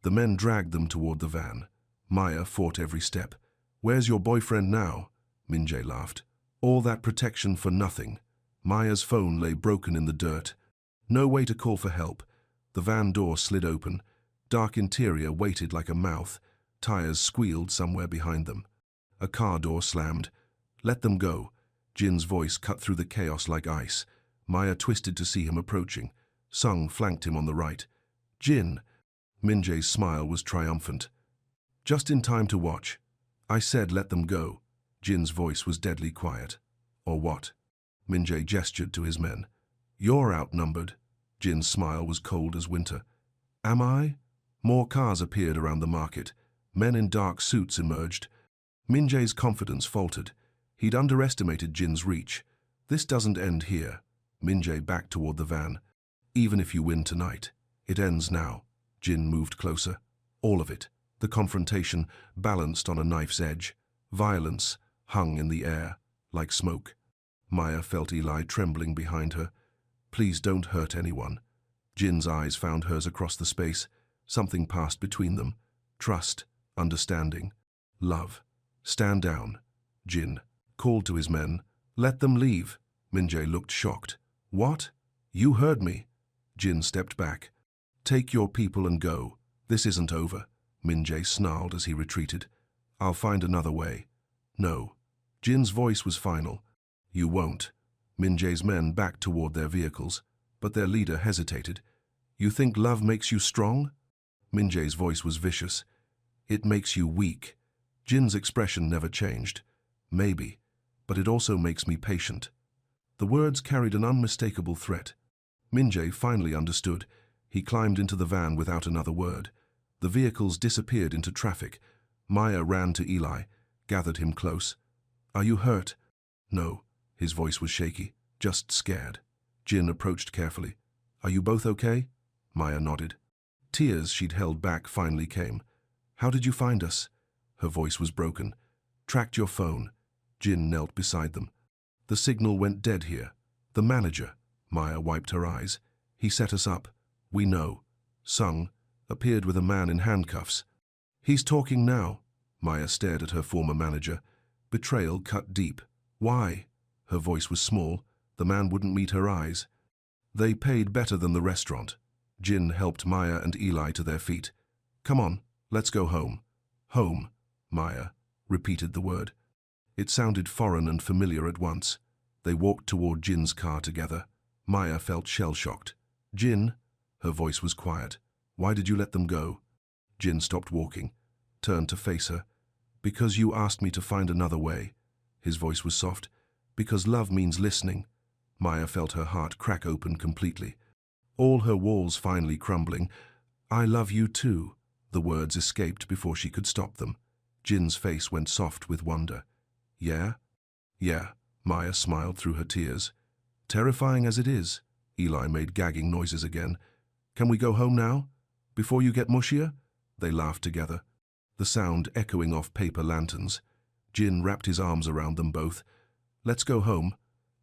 The men dragged them toward the van. Maya fought every step. Where's your boyfriend now? Minjae laughed. All that protection for nothing. Maya's phone lay broken in the dirt. No way to call for help. The van door slid open. Dark interior waited like a mouth. Tires squealed somewhere behind them. A car door slammed. Let them go. Jin's voice cut through the chaos like ice. Maya twisted to see him approaching. Sung flanked him on the right. Jin! Minjae's smile was triumphant. Just in time to watch. I said let them go. Jin's voice was deadly quiet. Or what? Minjae gestured to his men. You're outnumbered. Jin's smile was cold as winter. Am I? More cars appeared around the market. Men in dark suits emerged. Minjae's confidence faltered. He'd underestimated Jin's reach. This doesn't end here. Minjae backed toward the van. Even if you win tonight. It ends now. Jin moved closer. All of it. The confrontation balanced on a knife's edge. Violence hung in the air, like smoke. Maya felt Eli trembling behind her. Please don't hurt anyone. Jin's eyes found hers across the space. Something passed between them. Trust, understanding, love. Stand down. Jin called to his men. Let them leave. Minjae looked shocked. What? You heard me. Jin stepped back. Take your people and go. This isn't over. Minjae snarled as he retreated. I'll find another way. No. Jin's voice was final. You won't. Minjae's men backed toward their vehicles, but their leader hesitated. You think love makes you strong? Minjae's voice was vicious. It makes you weak. Jin's expression never changed. Maybe, but it also makes me patient. The words carried an unmistakable threat. Minjae finally understood. He climbed into the van without another word. The vehicles disappeared into traffic. Maya ran to Eli, gathered him close. Are you hurt? No. His voice was shaky, just scared. Jin approached carefully. Are you both okay? Maya nodded. Tears she'd held back finally came. How did you find us? Her voice was broken. Tracked your phone. Jin knelt beside them. The signal went dead here. The manager. Maya wiped her eyes. He set us up. We know. Sung appeared with a man in handcuffs. He's talking now. Maya stared at her former manager. Betrayal cut deep. Why? Her voice was small. The man wouldn't meet her eyes. They paid better than the restaurant. Jin helped Maya and Eli to their feet. Come on, let's go home. Home, Maya repeated the word. It sounded foreign and familiar at once. They walked toward Jin's car together. Maya felt shell-shocked. Jin, her voice was quiet. Why did you let them go? Jin stopped walking, turned to face her. Because you asked me to find another way. His voice was soft. Because love means listening. Maya felt her heart crack open completely. All her walls finally crumbling. I love you too. The words escaped before she could stop them. Jin's face went soft with wonder. Yeah? Yeah, Maya smiled through her tears. Terrifying as it is. Eli made gagging noises again. Can we go home now? Before you get mushier? They laughed together, the sound echoing off paper lanterns. Jin wrapped his arms around them both. Let's go home.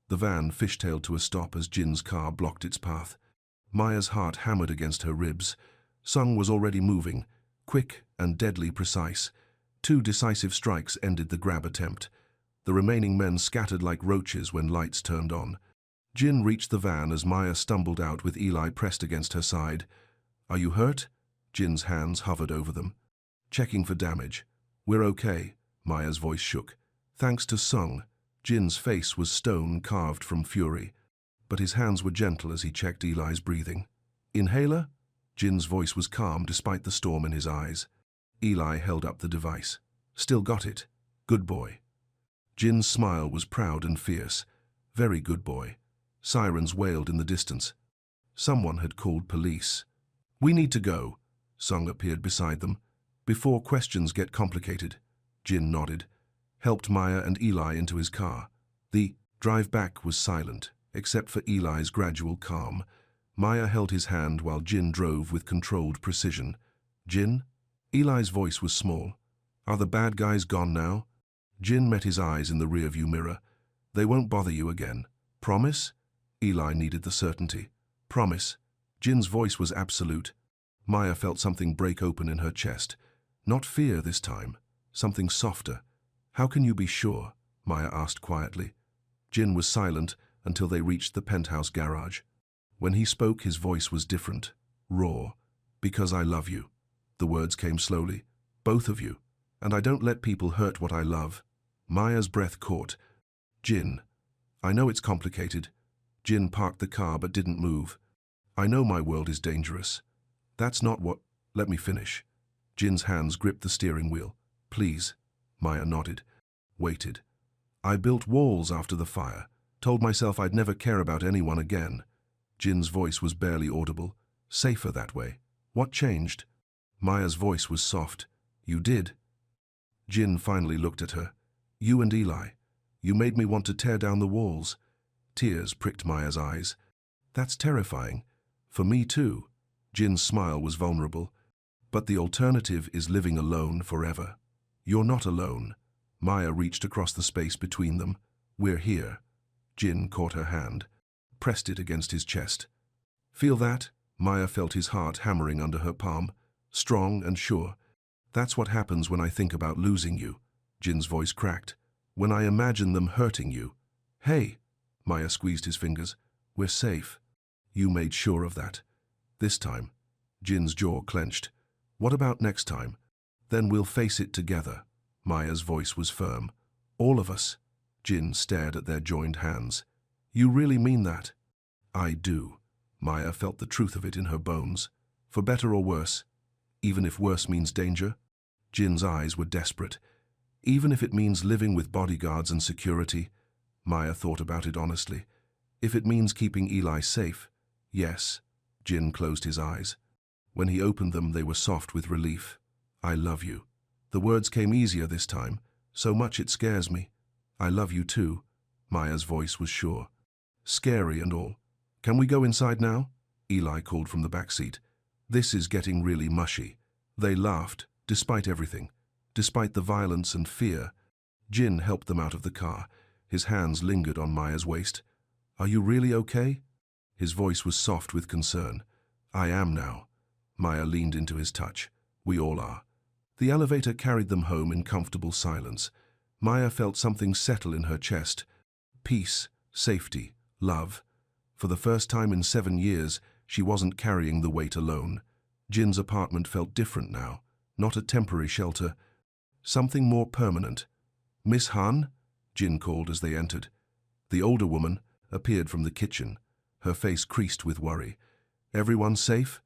The van fishtailed to a stop as Jin's car blocked its path. Maya's heart hammered against her ribs. Sung was already moving, quick and deadly precise. 2 decisive strikes ended the grab attempt. The remaining men scattered like roaches when lights turned on. Jin reached the van as Maya stumbled out with Eli pressed against her side. Are you hurt? Jin's hands hovered over them. Checking for damage. We're okay. Maya's voice shook. Thanks to Sung. Jin's face was stone carved from fury, but his hands were gentle as he checked Eli's breathing. Inhaler? Jin's voice was calm despite the storm in his eyes. Eli held up the device. Still got it. Good boy. Jin's smile was proud and fierce. Very good boy. Sirens wailed in the distance. Someone had called police. We need to go. Sung appeared beside them. Before questions get complicated. Jin nodded, helped Maya and Eli into his car. The drive back was silent, except for Eli's gradual calm. Maya held his hand while Jin drove with controlled precision. Jin? Eli's voice was small. Are the bad guys gone now? Jin met his eyes in the rearview mirror. They won't bother you again. Promise? Eli needed the certainty. Promise. Jin's voice was absolute. Maya felt something break open in her chest. Not fear this time. Something softer. How can you be sure? Maya asked quietly. Jin was silent until they reached the penthouse garage. When he spoke, his voice was different, raw. Because I love you. The words came slowly. Both of you. And I don't let people hurt what I love. Maya's breath caught. Jin. I know it's complicated. Jin parked the car but didn't move. I know my world is dangerous. That's not what... Let me finish. Jin's hands gripped the steering wheel. Please. Maya nodded. Waited. I built walls after the fire. Told myself I'd never care about anyone again. Jin's voice was barely audible. Safer that way. What changed? Maya's voice was soft. You did. Jin finally looked at her. You and Eli. You made me want to tear down the walls. Tears pricked Maya's eyes. That's terrifying. For me too. Jin's smile was vulnerable. But the alternative is living alone forever. You're not alone. Maya reached across the space between them. We're here. Jin caught her hand, pressed it against his chest. Feel that? Maya felt his heart hammering under her palm, strong and sure. That's what happens when I think about losing you. Jin's voice cracked. When I imagine them hurting you. Hey, Maya squeezed his fingers. We're safe. You made sure of that. This time. Jin's jaw clenched. What about next time? Then we'll face it together. Maya's voice was firm. All of us. Jin stared at their joined hands. You really mean that? I do. Maya felt the truth of it in her bones. For better or worse, even if worse means danger. Jin's eyes were desperate. Even if it means living with bodyguards and security. Maya thought about it honestly. If it means keeping Eli safe, yes. Jin closed his eyes. When he opened them, they were soft with relief. I love you. The words came easier this time. So much it scares me. I love you too. Maya's voice was sure. Scary and all. Can we go inside now? Eli called from the back seat. This is getting really mushy. They laughed, despite everything. Despite the violence and fear. Jin helped them out of the car. His hands lingered on Maya's waist. Are you really okay? His voice was soft with concern. I am now. Maya leaned into his touch. We all are. The elevator carried them home in comfortable silence. Maya felt something settle in her chest. Peace, safety, love. For the first time in 7 years, she wasn't carrying the weight alone. Jin's apartment felt different now. Not a temporary shelter. Something more permanent. Miss Han? Jin called as they entered. The older woman appeared from the kitchen, her face creased with worry. Everyone safe?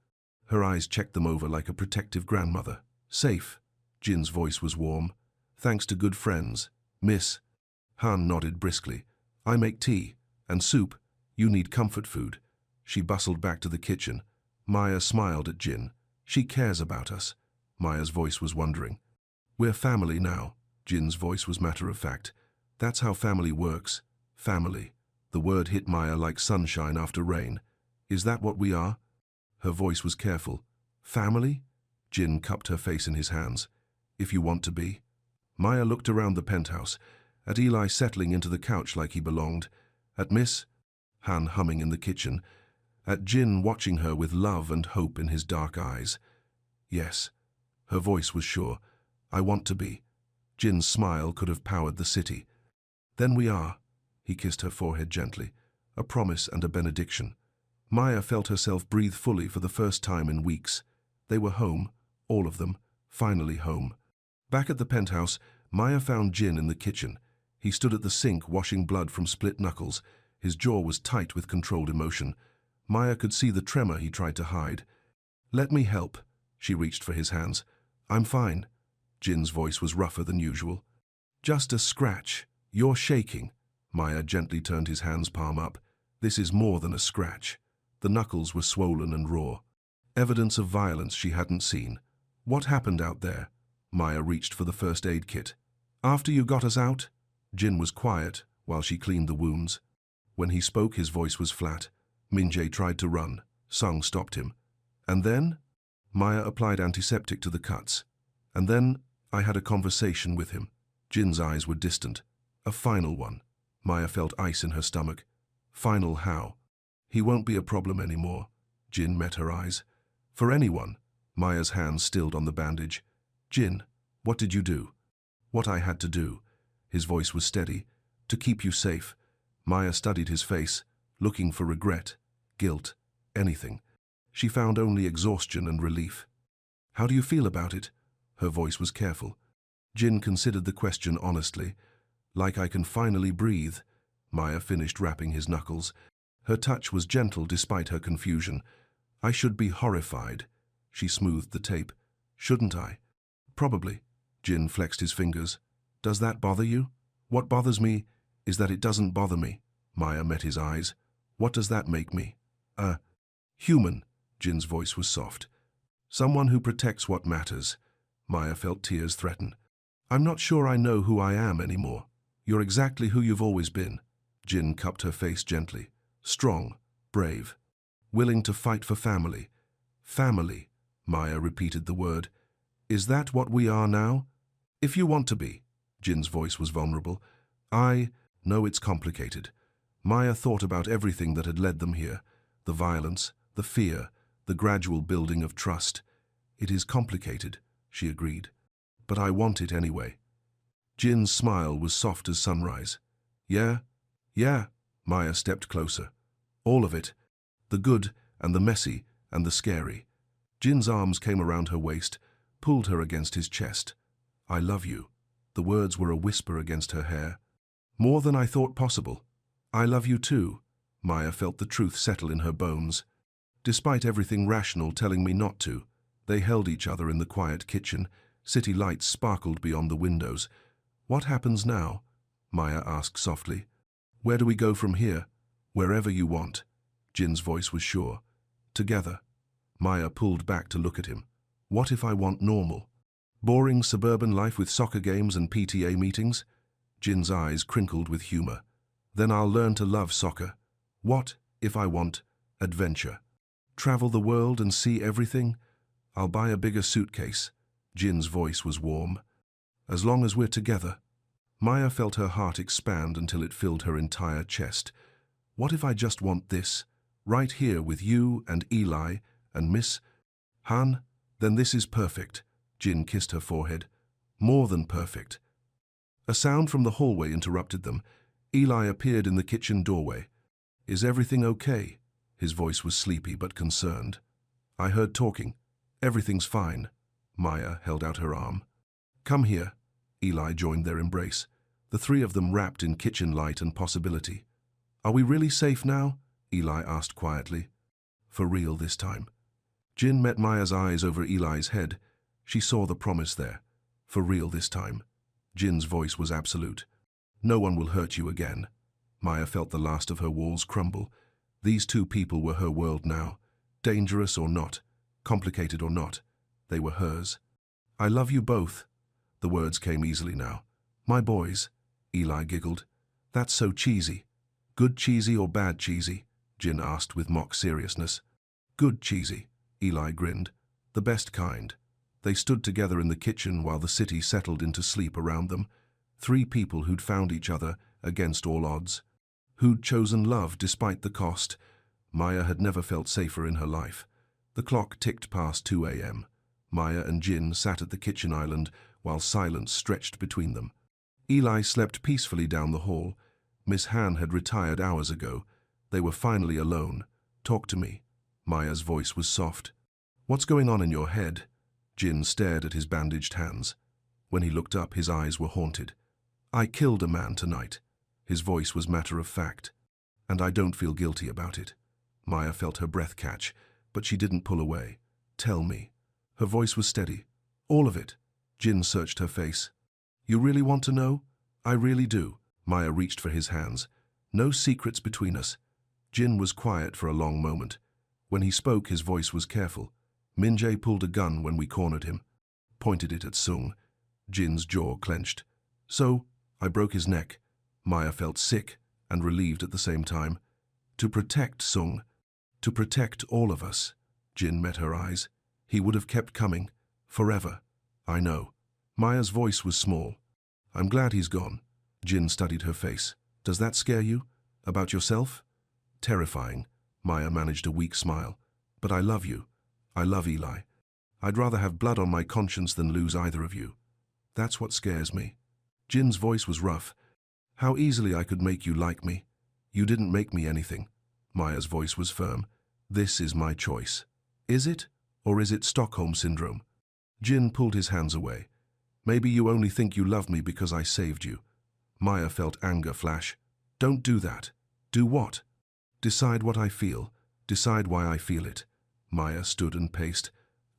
Her eyes checked them over like a protective grandmother. Safe. Jin's voice was warm. Thanks to good friends. Miss. Han nodded briskly. I make tea. And soup. You need comfort food. She bustled back to the kitchen. Maya smiled at Jin. She cares about us. Maya's voice was wondering. We're family now. Jin's voice was matter of fact. That's how family works. Family. The word hit Maya like sunshine after rain. Is that what we are? Her voice was careful. Family? Jin cupped her face in his hands. If you want to be. Maya looked around the penthouse, at Eli settling into the couch like he belonged, at Miss Han humming in the kitchen, at Jin watching her with love and hope in his dark eyes. Yes. Her voice was sure. I want to be. Jin's smile could have powered the city. Then we are. He kissed her forehead gently. A promise and a benediction. Maya felt herself breathe fully for the first time in weeks. They were home, all of them, finally home. Back at the penthouse, Maya found Jin in the kitchen. He stood at the sink washing blood from split knuckles. His jaw was tight with controlled emotion. Maya could see the tremor he tried to hide. Let me help. She reached for his hands. I'm fine. Jin's voice was rougher than usual. Just a scratch. You're shaking. Maya gently turned his hand's palm up. This is more than a scratch. The knuckles were swollen and raw. Evidence of violence she hadn't seen. What happened out there? Maya reached for the first aid kit. After you got us out? Jin was quiet while she cleaned the wounds. When he spoke, his voice was flat. Minjae tried to run. Sung stopped him. And then? Maya applied antiseptic to the cuts. And then I had a conversation with him. Jin's eyes were distant. A final one. Maya felt ice in her stomach. Final how? He won't be a problem anymore. Jin met her eyes. For anyone. Maya's hands stilled on the bandage. Jin, what did you do? What I had to do. His voice was steady. To keep you safe. Maya studied his face, looking for regret, guilt, anything. She found only exhaustion and relief. How do you feel about it? Her voice was careful. Jin considered the question honestly. Like I can finally breathe. Maya finished rapping his knuckles. Her touch was gentle despite her confusion. I should be horrified. She smoothed the tape. Shouldn't I? Probably. Jin flexed his fingers. Does that bother you? What bothers me is that it doesn't bother me. Maya met his eyes. What does that make me? Human. Jin's voice was soft. Someone who protects what matters. Maya felt tears threaten. I'm not sure I know who I am anymore. You're exactly who you've always been. Jin cupped her face gently. Strong, brave, willing to fight for family. Family, Maya repeated the word. Is that what we are now? If you want to be. Jin's voice was vulnerable. I know it's complicated. Maya thought about everything that had led them here. The violence, the fear, the gradual building of trust. It is complicated, she agreed. But I want it anyway. Jin's smile was soft as sunrise. Yeah? Yeah, Maya stepped closer. All of it. The good and the messy and the scary. Jin's arms came around her waist, pulled her against his chest. I love you. The words were a whisper against her hair. More than I thought possible. I love you too. Maya felt the truth settle in her bones. Despite everything rational telling me not to, they held each other in the quiet kitchen. City lights sparkled beyond the windows. What happens now? Maya asked softly. Where do we go from here? Wherever you want. Jin's voice was sure. Together. Maya pulled back to look at him. What if I want normal? Boring suburban life with soccer games and PTA meetings? Jin's eyes crinkled with humor. Then I'll learn to love soccer. What if I want adventure? Travel the world and see everything? I'll buy a bigger suitcase. Jin's voice was warm. As long as we're together. Maya felt her heart expand until it filled her entire chest. What if I just want this? Right here with you and Eli and Miss Han? Then this is perfect. Jin kissed her forehead. More than perfect. A sound from the hallway interrupted them. Eli appeared in the kitchen doorway. Is everything okay? His voice was sleepy but concerned. I heard talking. Everything's fine. Maya held out her arm. Come here. Eli joined their embrace. The three of them wrapped in kitchen light and possibility. Are we really safe now? Eli asked quietly. For real this time. Jin met Maya's eyes over Eli's head. She saw the promise there. For real this time. Jin's voice was absolute. No one will hurt you again. Maya felt the last of her walls crumble. These two people were her world now. Dangerous or not, complicated or not, they were hers. I love you both. The words came easily now. My boys, Eli giggled. That's so cheesy. Good cheesy or bad cheesy? Jin asked with mock seriousness. Good cheesy, Eli grinned. The best kind. They stood together in the kitchen while the city settled into sleep around them. Three people who'd found each other against all odds. Who'd chosen love despite the cost. Maya had never felt safer in her life. The clock ticked past 2 a.m. Maya and Jin sat at the kitchen island while silence stretched between them. Eli slept peacefully down the hall. Miss Han had retired hours ago. They were finally alone. Talk to me. Maya's voice was soft. What's going on in your head? Jin stared at his bandaged hands. When he looked up, his eyes were haunted. I killed a man tonight. His voice was matter of fact. And I don't feel guilty about it. Maya felt her breath catch, but she didn't pull away. Tell me. Her voice was steady. All of it. Jin searched her face. You really want to know? I really do. Maya reached for his hands. No secrets between us. Jin was quiet for a long moment. When he spoke, his voice was careful. Minjae pulled a gun when we cornered him. Pointed it at Sung. Jin's jaw clenched. So, I broke his neck. Maya felt sick and relieved at the same time. To protect Sung. To protect all of us. Jin met her eyes. He would have kept coming. Forever. I know. Maya's voice was small. I'm glad he's gone. Jin studied her face. Does that scare you? About yourself? Terrifying. Maya managed a weak smile. But I love you. I love Eli. I'd rather have blood on my conscience than lose either of you. That's what scares me. Jin's voice was rough. How easily I could make you like me. You didn't make me anything. Maya's voice was firm. This is my choice. Is it? Or is it Stockholm Syndrome? Jin pulled his hands away. Maybe you only think you love me because I saved you. Maya felt anger flash. Don't do that. Do what? Decide what I feel. Decide why I feel it. Maya stood and paced.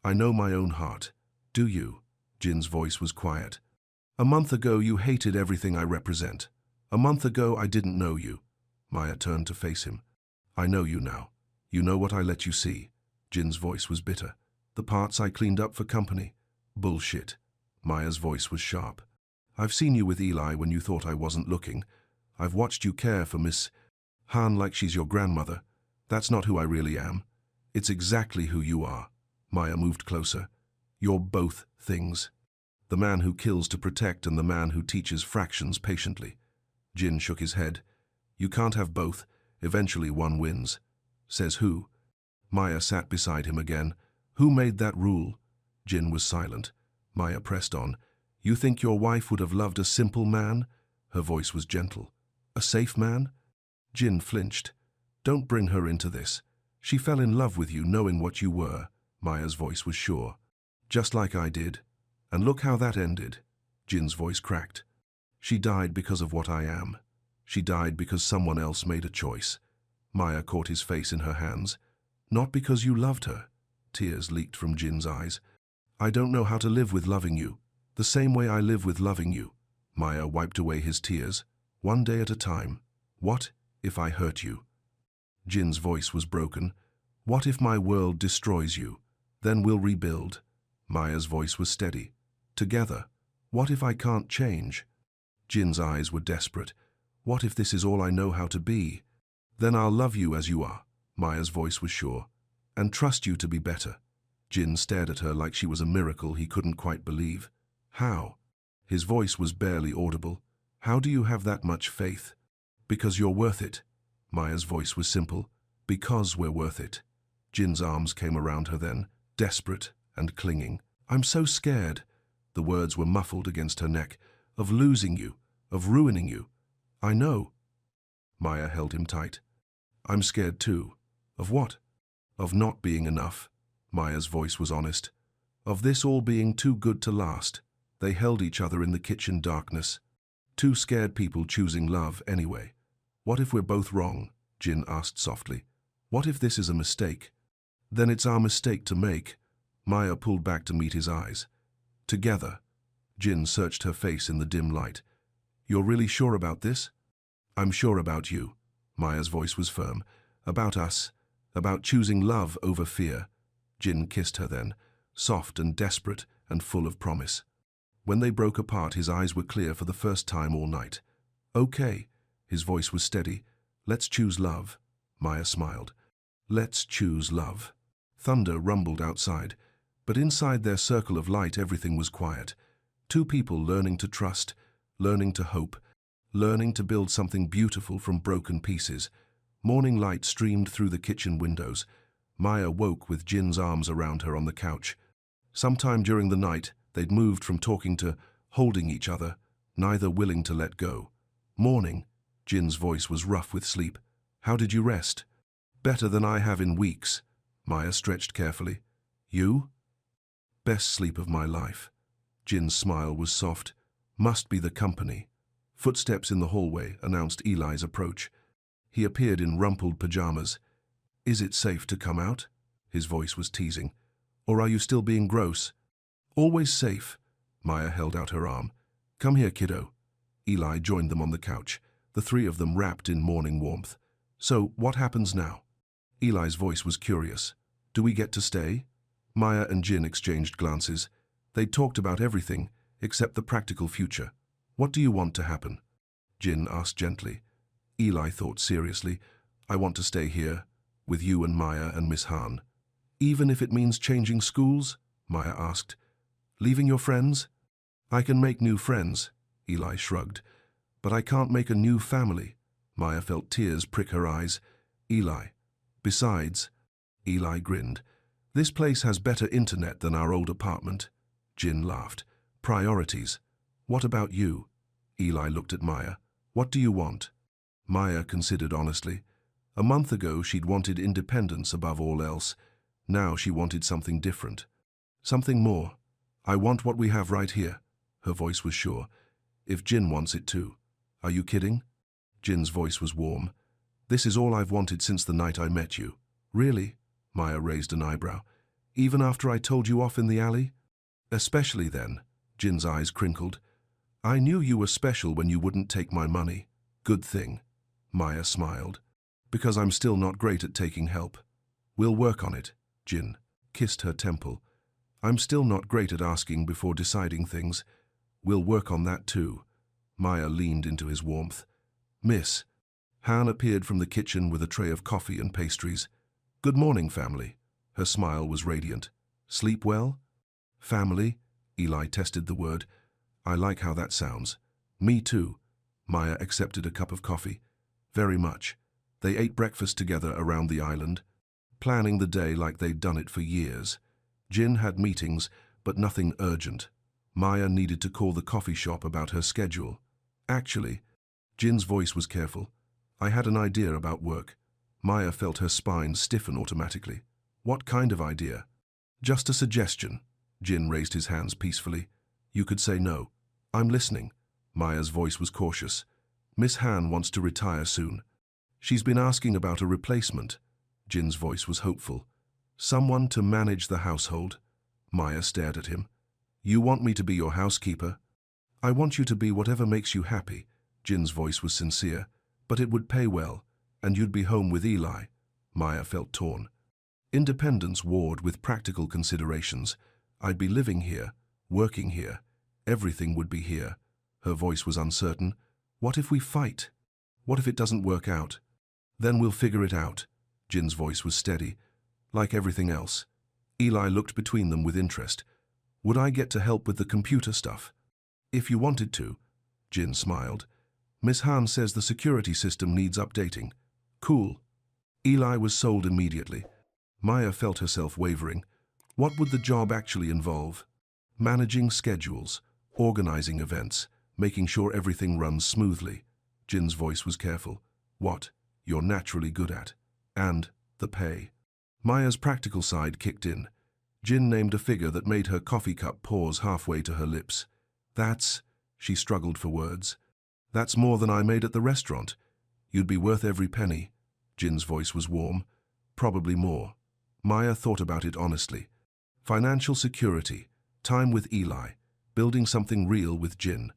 I know my own heart. Do you? Jin's voice was quiet. A month ago you hated everything I represent. A month ago I didn't know you. Maya turned to face him. I know you now. You know what I let you see. Jin's voice was bitter. The parts I cleaned up for company. Bullshit. Maya's voice was sharp. I've seen you with Eli when you thought I wasn't looking. I've watched you care for Miss Han like she's your grandmother. That's not who I really am. It's exactly who you are. Maya moved closer. You're both things. The man who kills to protect and the man who teaches fractions patiently. Jin shook his head. You can't have both. Eventually one wins. Says who? Maya sat beside him again. Who made that rule? Jin was silent. Maya pressed on. You think your wife would have loved a simple man? Her voice was gentle. A safe man? Jin flinched. Don't bring her into this. She fell in love with you knowing what you were. Maya's voice was sure. Just like I did. And look how that ended. Jin's voice cracked. She died because of what I am. She died because someone else made a choice. Maya caught his face in her hands. Not because you loved her. Tears leaked from Jin's eyes. I don't know how to live with loving you. The same way I live with loving you. Maya wiped away his tears. One day at a time. What if I hurt you? Jin's voice was broken. What if my world destroys you? Then we'll rebuild. Maya's voice was steady. Together. What if I can't change? Jin's eyes were desperate. What if this is all I know how to be? Then I'll love you as you are. Maya's voice was sure. And trust you to be better. Jin stared at her like she was a miracle he couldn't quite believe. How? His voice was barely audible. How do you have that much faith? Because you're worth it. Maya's voice was simple. Because we're worth it. Jin's arms came around her then, desperate and clinging. I'm so scared. The words were muffled against her neck. Of losing you. Of ruining you. I know. Maya held him tight. I'm scared too. Of what? Of not being enough. Maya's voice was honest. Of this all being too good to last. They held each other in the kitchen darkness. Two scared people choosing love anyway. What if we're both wrong? Jin asked softly. What if this is a mistake? Then it's our mistake to make. Maya pulled back to meet his eyes. Together. Jin searched her face in the dim light. You're really sure about this? I'm sure about you. Maya's voice was firm. About us. About choosing love over fear. Jin kissed her then, soft and desperate and full of promise. When they broke apart, his eyes were clear for the first time all night. Okay. His voice was steady. Let's choose love. Maya smiled. Let's choose love. Thunder rumbled outside, but inside their circle of light everything was quiet. Two people learning to trust, learning to hope, learning to build something beautiful from broken pieces. Morning light streamed through the kitchen windows. Maya woke with Jin's arms around her on the couch. Sometime during the night, they'd moved from talking to holding each other, neither willing to let go. Morning. Jin's voice was rough with sleep. How did you rest? Better than I have in weeks. Maya stretched carefully. You? Best sleep of my life. Jin's smile was soft. Must be the company. Footsteps in the hallway announced Eli's approach. He appeared in rumpled pajamas. Is it safe to come out? His voice was teasing. Or are you still being gross? Always safe. Maya held out her arm. Come here, kiddo. Eli joined them on the couch, the three of them wrapped in morning warmth. So, what happens now? Eli's voice was curious. Do we get to stay? Maya and Jin exchanged glances. They'd talked about everything, except the practical future. What do you want to happen? Jin asked gently. Eli thought seriously. I want to stay here, with you and Maya and Miss Han. Even if it means changing schools? Maya asked. Leaving your friends? I can make new friends, Eli shrugged. But I can't make a new family. Maya felt tears prick her eyes. Eli. Besides, Eli grinned. This place has better internet than our old apartment. Jin laughed. Priorities. What about you? Eli looked at Maya. What do you want? Maya considered honestly. A month ago she'd wanted independence above all else. Now she wanted something different. Something more. I want what we have right here. Her voice was sure. If Jin wants it too. Are you kidding? Jin's voice was warm. This is all I've wanted since the night I met you. Really? Maya raised an eyebrow. Even after I told you off in the alley? Especially then. Jin's eyes crinkled. I knew you were special when you wouldn't take my money. Good thing. Maya smiled. Because I'm still not great at taking help. We'll work on it. Jin kissed her temple. I'm still not great at asking before deciding things. We'll work on that too. Maya leaned into his warmth. Miss. Han appeared from the kitchen with a tray of coffee and pastries. Good morning, family. Her smile was radiant. Sleep well? Family? Eli tested the word. I like how that sounds. Me too. Maya accepted a cup of coffee. Very much. They ate breakfast together around the island, planning the day like they'd done it for years. Jin had meetings, but nothing urgent. Maya needed to call the coffee shop about her schedule. Actually, Jin's voice was careful. I had an idea about work. Maya felt her spine stiffen automatically. What kind of idea? Just a suggestion. Jin raised his hands peacefully. You could say no. I'm listening. Maya's voice was cautious. Miss Han wants to retire soon. She's been asking about a replacement. Jin's voice was hopeful. Someone to manage the household. Maya stared at him. You want me to be your housekeeper? I want you to be whatever makes you happy. Jin's voice was sincere. But it would pay well, and you'd be home with Eli. Maya felt torn. Independence warred with practical considerations. I'd be living here, working here. Everything would be here. Her voice was uncertain. What if we fight? What if it doesn't work out? Then we'll figure it out. Jin's voice was steady. Like everything else. Eli looked between them with interest. Would I get to help with the computer stuff? If you wanted to. Jin smiled. Miss Han says the security system needs updating. Cool. Eli was sold immediately. Maya felt herself wavering. What would the job actually involve? Managing schedules, organizing events, making sure everything runs smoothly. Jin's voice was careful. What you're naturally good at. And the pay. Maya's practical side kicked in. Jin named a figure that made her coffee cup pause halfway to her lips. She struggled for words. That's more than I made at the restaurant. You'd be worth every penny. Jin's voice was warm. Probably more. Maya thought about it honestly. Financial security, time with Eli, building something real with Jin.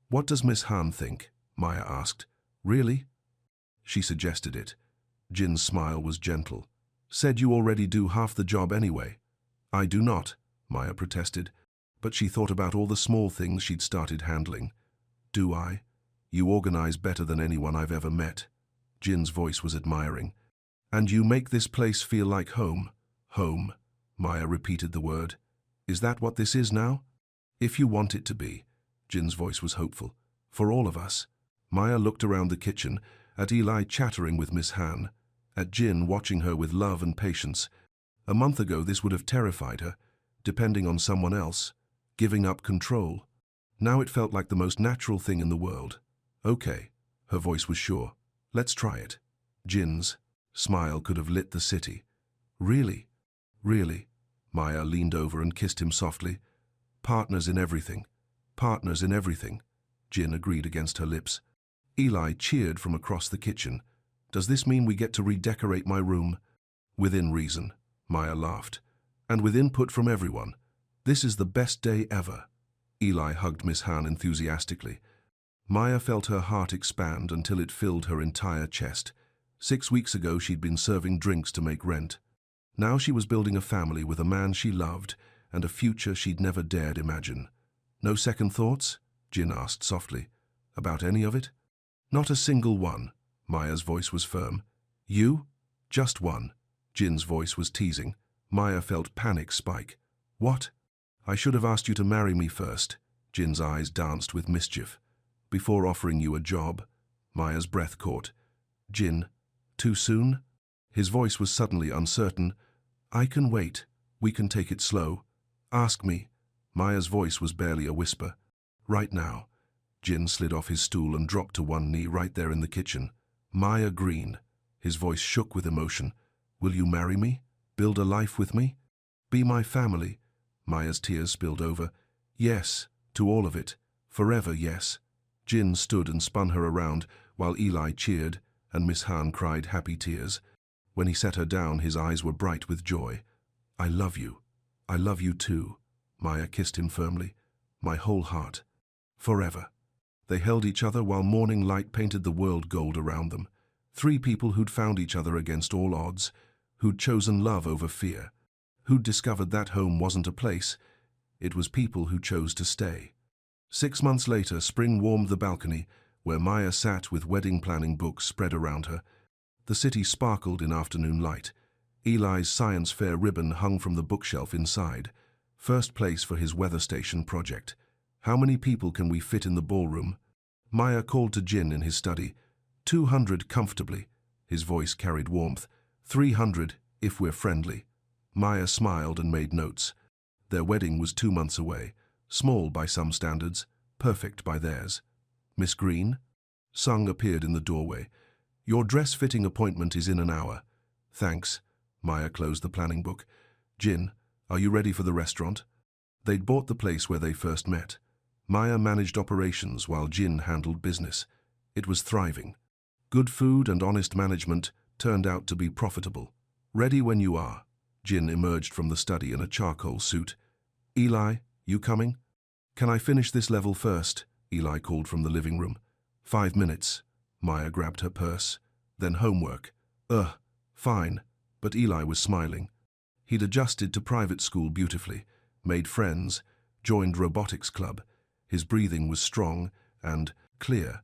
What does Miss Han think? Maya asked. Really? She suggested it. Jin's smile was gentle. Said you already do half the job anyway. I do not, Maya protested, but she thought about all the small things she'd started handling. Do I? You organize better than anyone I've ever met. Jin's voice was admiring. And you make this place feel like home. Home. Maya repeated the word. Is that what this is now? If you want it to be. Jin's voice was hopeful. For all of us. Maya looked around the kitchen, at Eli chattering with Miss Han, at Jin watching her with love and patience. A month ago this would have terrified her, depending on someone else, giving up control. Now it felt like the most natural thing in the world. Okay, her voice was sure. Let's try it. Jin's smile could have lit the city. Really? Really? Maya leaned over and kissed him softly. Partners in everything. Partners in everything. Jin agreed against her lips. Eli cheered from across the kitchen. Does this mean we get to redecorate my room? Within reason. Maya laughed. And with input from everyone. This is the best day ever. Eli hugged Miss Han enthusiastically. Maya felt her heart expand until it filled her entire chest. 6 weeks ago she'd been serving drinks to make rent. Now she was building a family with a man she loved and a future she'd never dared imagine. No second thoughts? Jin asked softly. About any of it? Not a single one. Maya's voice was firm. You? Just one. Jin's voice was teasing. Maya felt panic spike. What? I should have asked you to marry me first. Jin's eyes danced with mischief. Before offering you a job. Maya's breath caught. Jin, too soon? His voice was suddenly uncertain. I can wait. We can take it slow. Ask me. Maya's voice was barely a whisper. Right now. Jin slid off his stool and dropped to one knee right there in the kitchen. Maya Green. His voice shook with emotion. Will you marry me? Build a life with me? Be my family? Maya's tears spilled over. Yes, to all of it. Forever, yes. Jin stood and spun her around while Eli cheered and Miss Han cried happy tears. When he set her down, his eyes were bright with joy. I love you. I love you too. Maya kissed him firmly. My whole heart. Forever. They held each other while morning light painted the world gold around them. 3 people who'd found each other against all odds, who'd chosen love over fear, who'd discovered that home wasn't a place, it was people who chose to stay. 6 months later, spring warmed the balcony, where Maya sat with wedding planning books spread around her. The city sparkled in afternoon light. Eli's science fair ribbon hung from the bookshelf inside. First place for his weather station project. How many people can we fit in the ballroom? Maya called to Jin in his study. 200 comfortably. His voice carried warmth. 300 if we're friendly. Maya smiled and made notes. Their wedding was 2 months away. Small by some standards, perfect by theirs. Miss Green? Sung appeared in the doorway. Your dress-fitting appointment is in an hour. Thanks. Maya closed the planning book. Jin, are you ready for the restaurant? They'd bought the place where they first met. Maya managed operations while Jin handled business. It was thriving. Good food and honest management turned out to be profitable. Ready when you are. Jin emerged from the study in a charcoal suit. Eli, you coming? Can I finish this level first? Eli called from the living room. 5 minutes. Maya grabbed her purse. Then homework. Fine. But Eli was smiling. He'd adjusted to private school beautifully, made friends, joined robotics club. His breathing was strong and clear.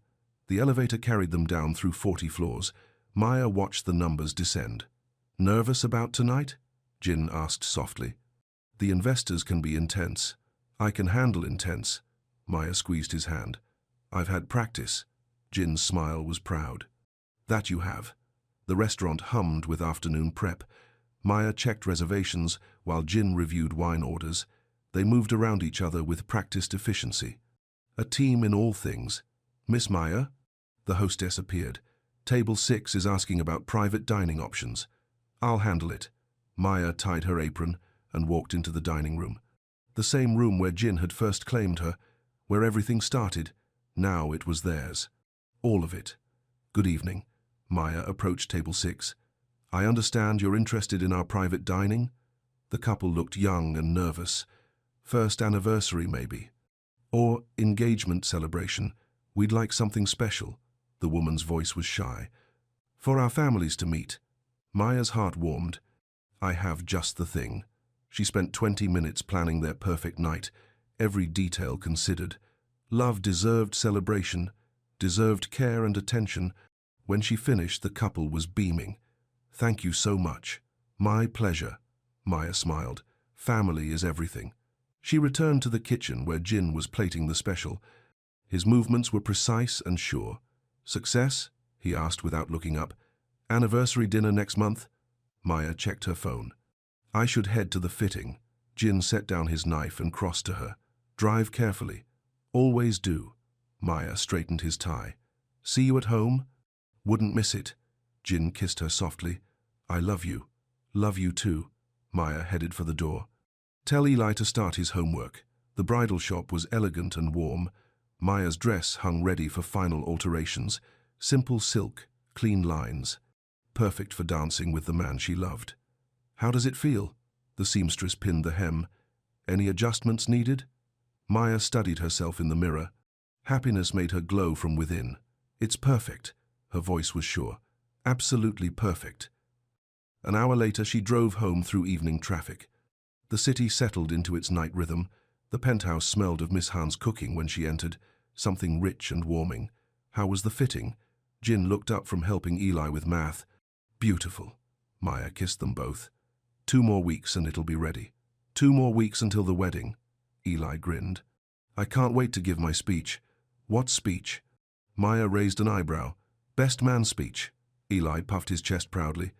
The elevator carried them down through 40 floors. Maya watched the numbers descend. Nervous about tonight? Jin asked softly. The investors can be intense. I can handle intense. Maya squeezed his hand. I've had practice. Jin's smile was proud. That you have. The restaurant hummed with afternoon prep. Maya checked reservations while Jin reviewed wine orders. They moved around each other with practiced efficiency. A team in all things. Miss Maya? The hostess appeared. Table 6 is asking about private dining options. I'll handle it. Maya tied her apron and walked into the dining room. The same room where Jin had first claimed her, where everything started. Now it was theirs. All of it. Good evening. Maya approached table 6. I understand you're interested in our private dining? The couple looked young and nervous. First anniversary, maybe. Or engagement celebration. We'd like something special. The woman's voice was shy. For our families to meet. Maya's heart warmed. I have just the thing. She spent 20 minutes planning their perfect night, every detail considered. Love deserved celebration, deserved care and attention. When she finished, the couple was beaming. Thank you so much. My pleasure. Maya smiled. Family is everything. She returned to the kitchen where Jin was plating the special. His movements were precise and sure. Success? He asked without looking up. Anniversary dinner next month? Maya checked her phone. I should head to the fitting. Jin set down his knife and crossed to her. Drive carefully. Always do. Maya straightened his tie. See you at home? Wouldn't miss it. Jin kissed her softly. I love you. Love you too. Maya headed for the door. Tell Eli to start his homework. The bridal shop was elegant and warm. Maya's dress hung ready for final alterations. Simple silk, clean lines. Perfect for dancing with the man she loved. How does it feel? The seamstress pinned the hem. Any adjustments needed? Maya studied herself in the mirror. Happiness made her glow from within. It's perfect. Her voice was sure. Absolutely perfect. An hour later, she drove home through evening traffic. The city settled into its night rhythm. The penthouse smelled of Miss Han's cooking when she entered, something rich and warming. How was the fitting? Jin looked up from helping Eli with math. Beautiful. Maya kissed them both. 2 more weeks and it'll be ready. 2 more weeks until the wedding. Eli grinned. I can't wait to give my speech. What speech? Maya raised an eyebrow. Best man speech. Eli puffed his chest proudly.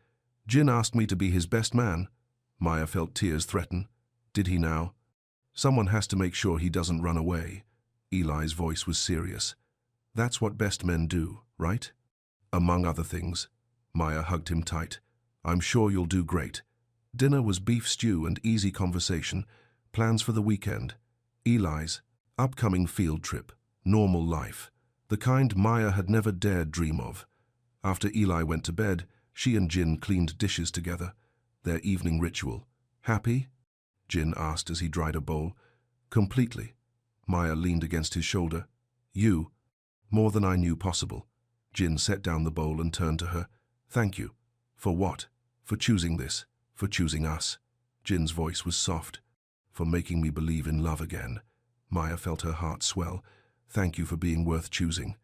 Jin asked me to be his best man. Maya felt tears threaten. Did he now? Someone has to make sure he doesn't run away. Eli's voice was serious. That's what best men do, right? Among other things. Maya hugged him tight. I'm sure you'll do great. Dinner was beef stew and easy conversation. Plans for the weekend. Eli's upcoming field trip. Normal life. The kind Maya had never dared dream of. After Eli went to bed, she and Jin cleaned dishes together. Their evening ritual. Happy? Jin asked as he dried a bowl. Completely. Maya leaned against his shoulder. You? More than I knew possible. Jin set down the bowl and turned to her. Thank you. For what? For choosing this. For choosing us. Jin's voice was soft. For making me believe in love again. Maya felt her heart swell. Thank you for being worth choosing.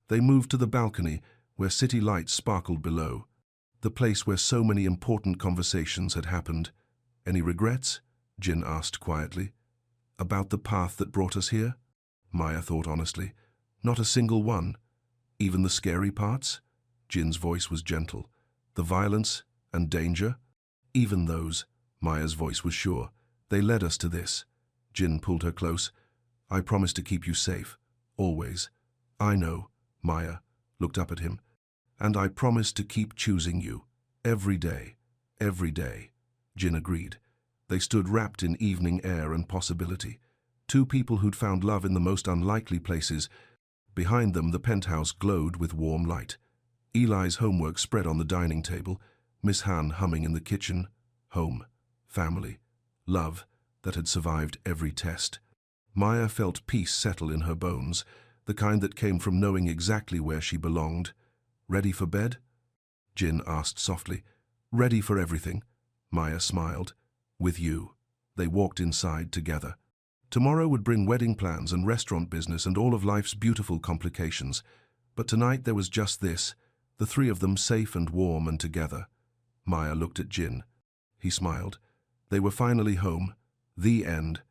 They moved to the balcony, where city lights sparkled below. the place where so many important conversations had happened. Any regrets? Jin asked quietly. About the path that brought us here? Maya thought honestly. Not a single one. Even the scary parts? Jin's voice was gentle. The violence and danger? Even those, Maya's voice was sure. They led us to this. Jin pulled her close. I promise to keep you safe. Always. I know, Maya looked up at him. And I promise to keep choosing you. Every day. Every day. Jin agreed. They stood wrapped in evening air and possibility. Two people who'd found love in the most unlikely places. Behind them, the penthouse glowed with warm light. Eli's homework spread on the dining table, Miss Han humming in the kitchen. Home, family, love that had survived every test. Maya felt peace settle in her bones, the kind that came from knowing exactly where she belonged. Ready for bed? Jin asked softly. Ready for everything, Maya smiled. With you. They walked inside together. Tomorrow would bring wedding plans and restaurant business and all of life's beautiful complications. But tonight there was just this, the three of them safe and warm and together. Maya looked at Jin. He smiled. They were finally home. The end.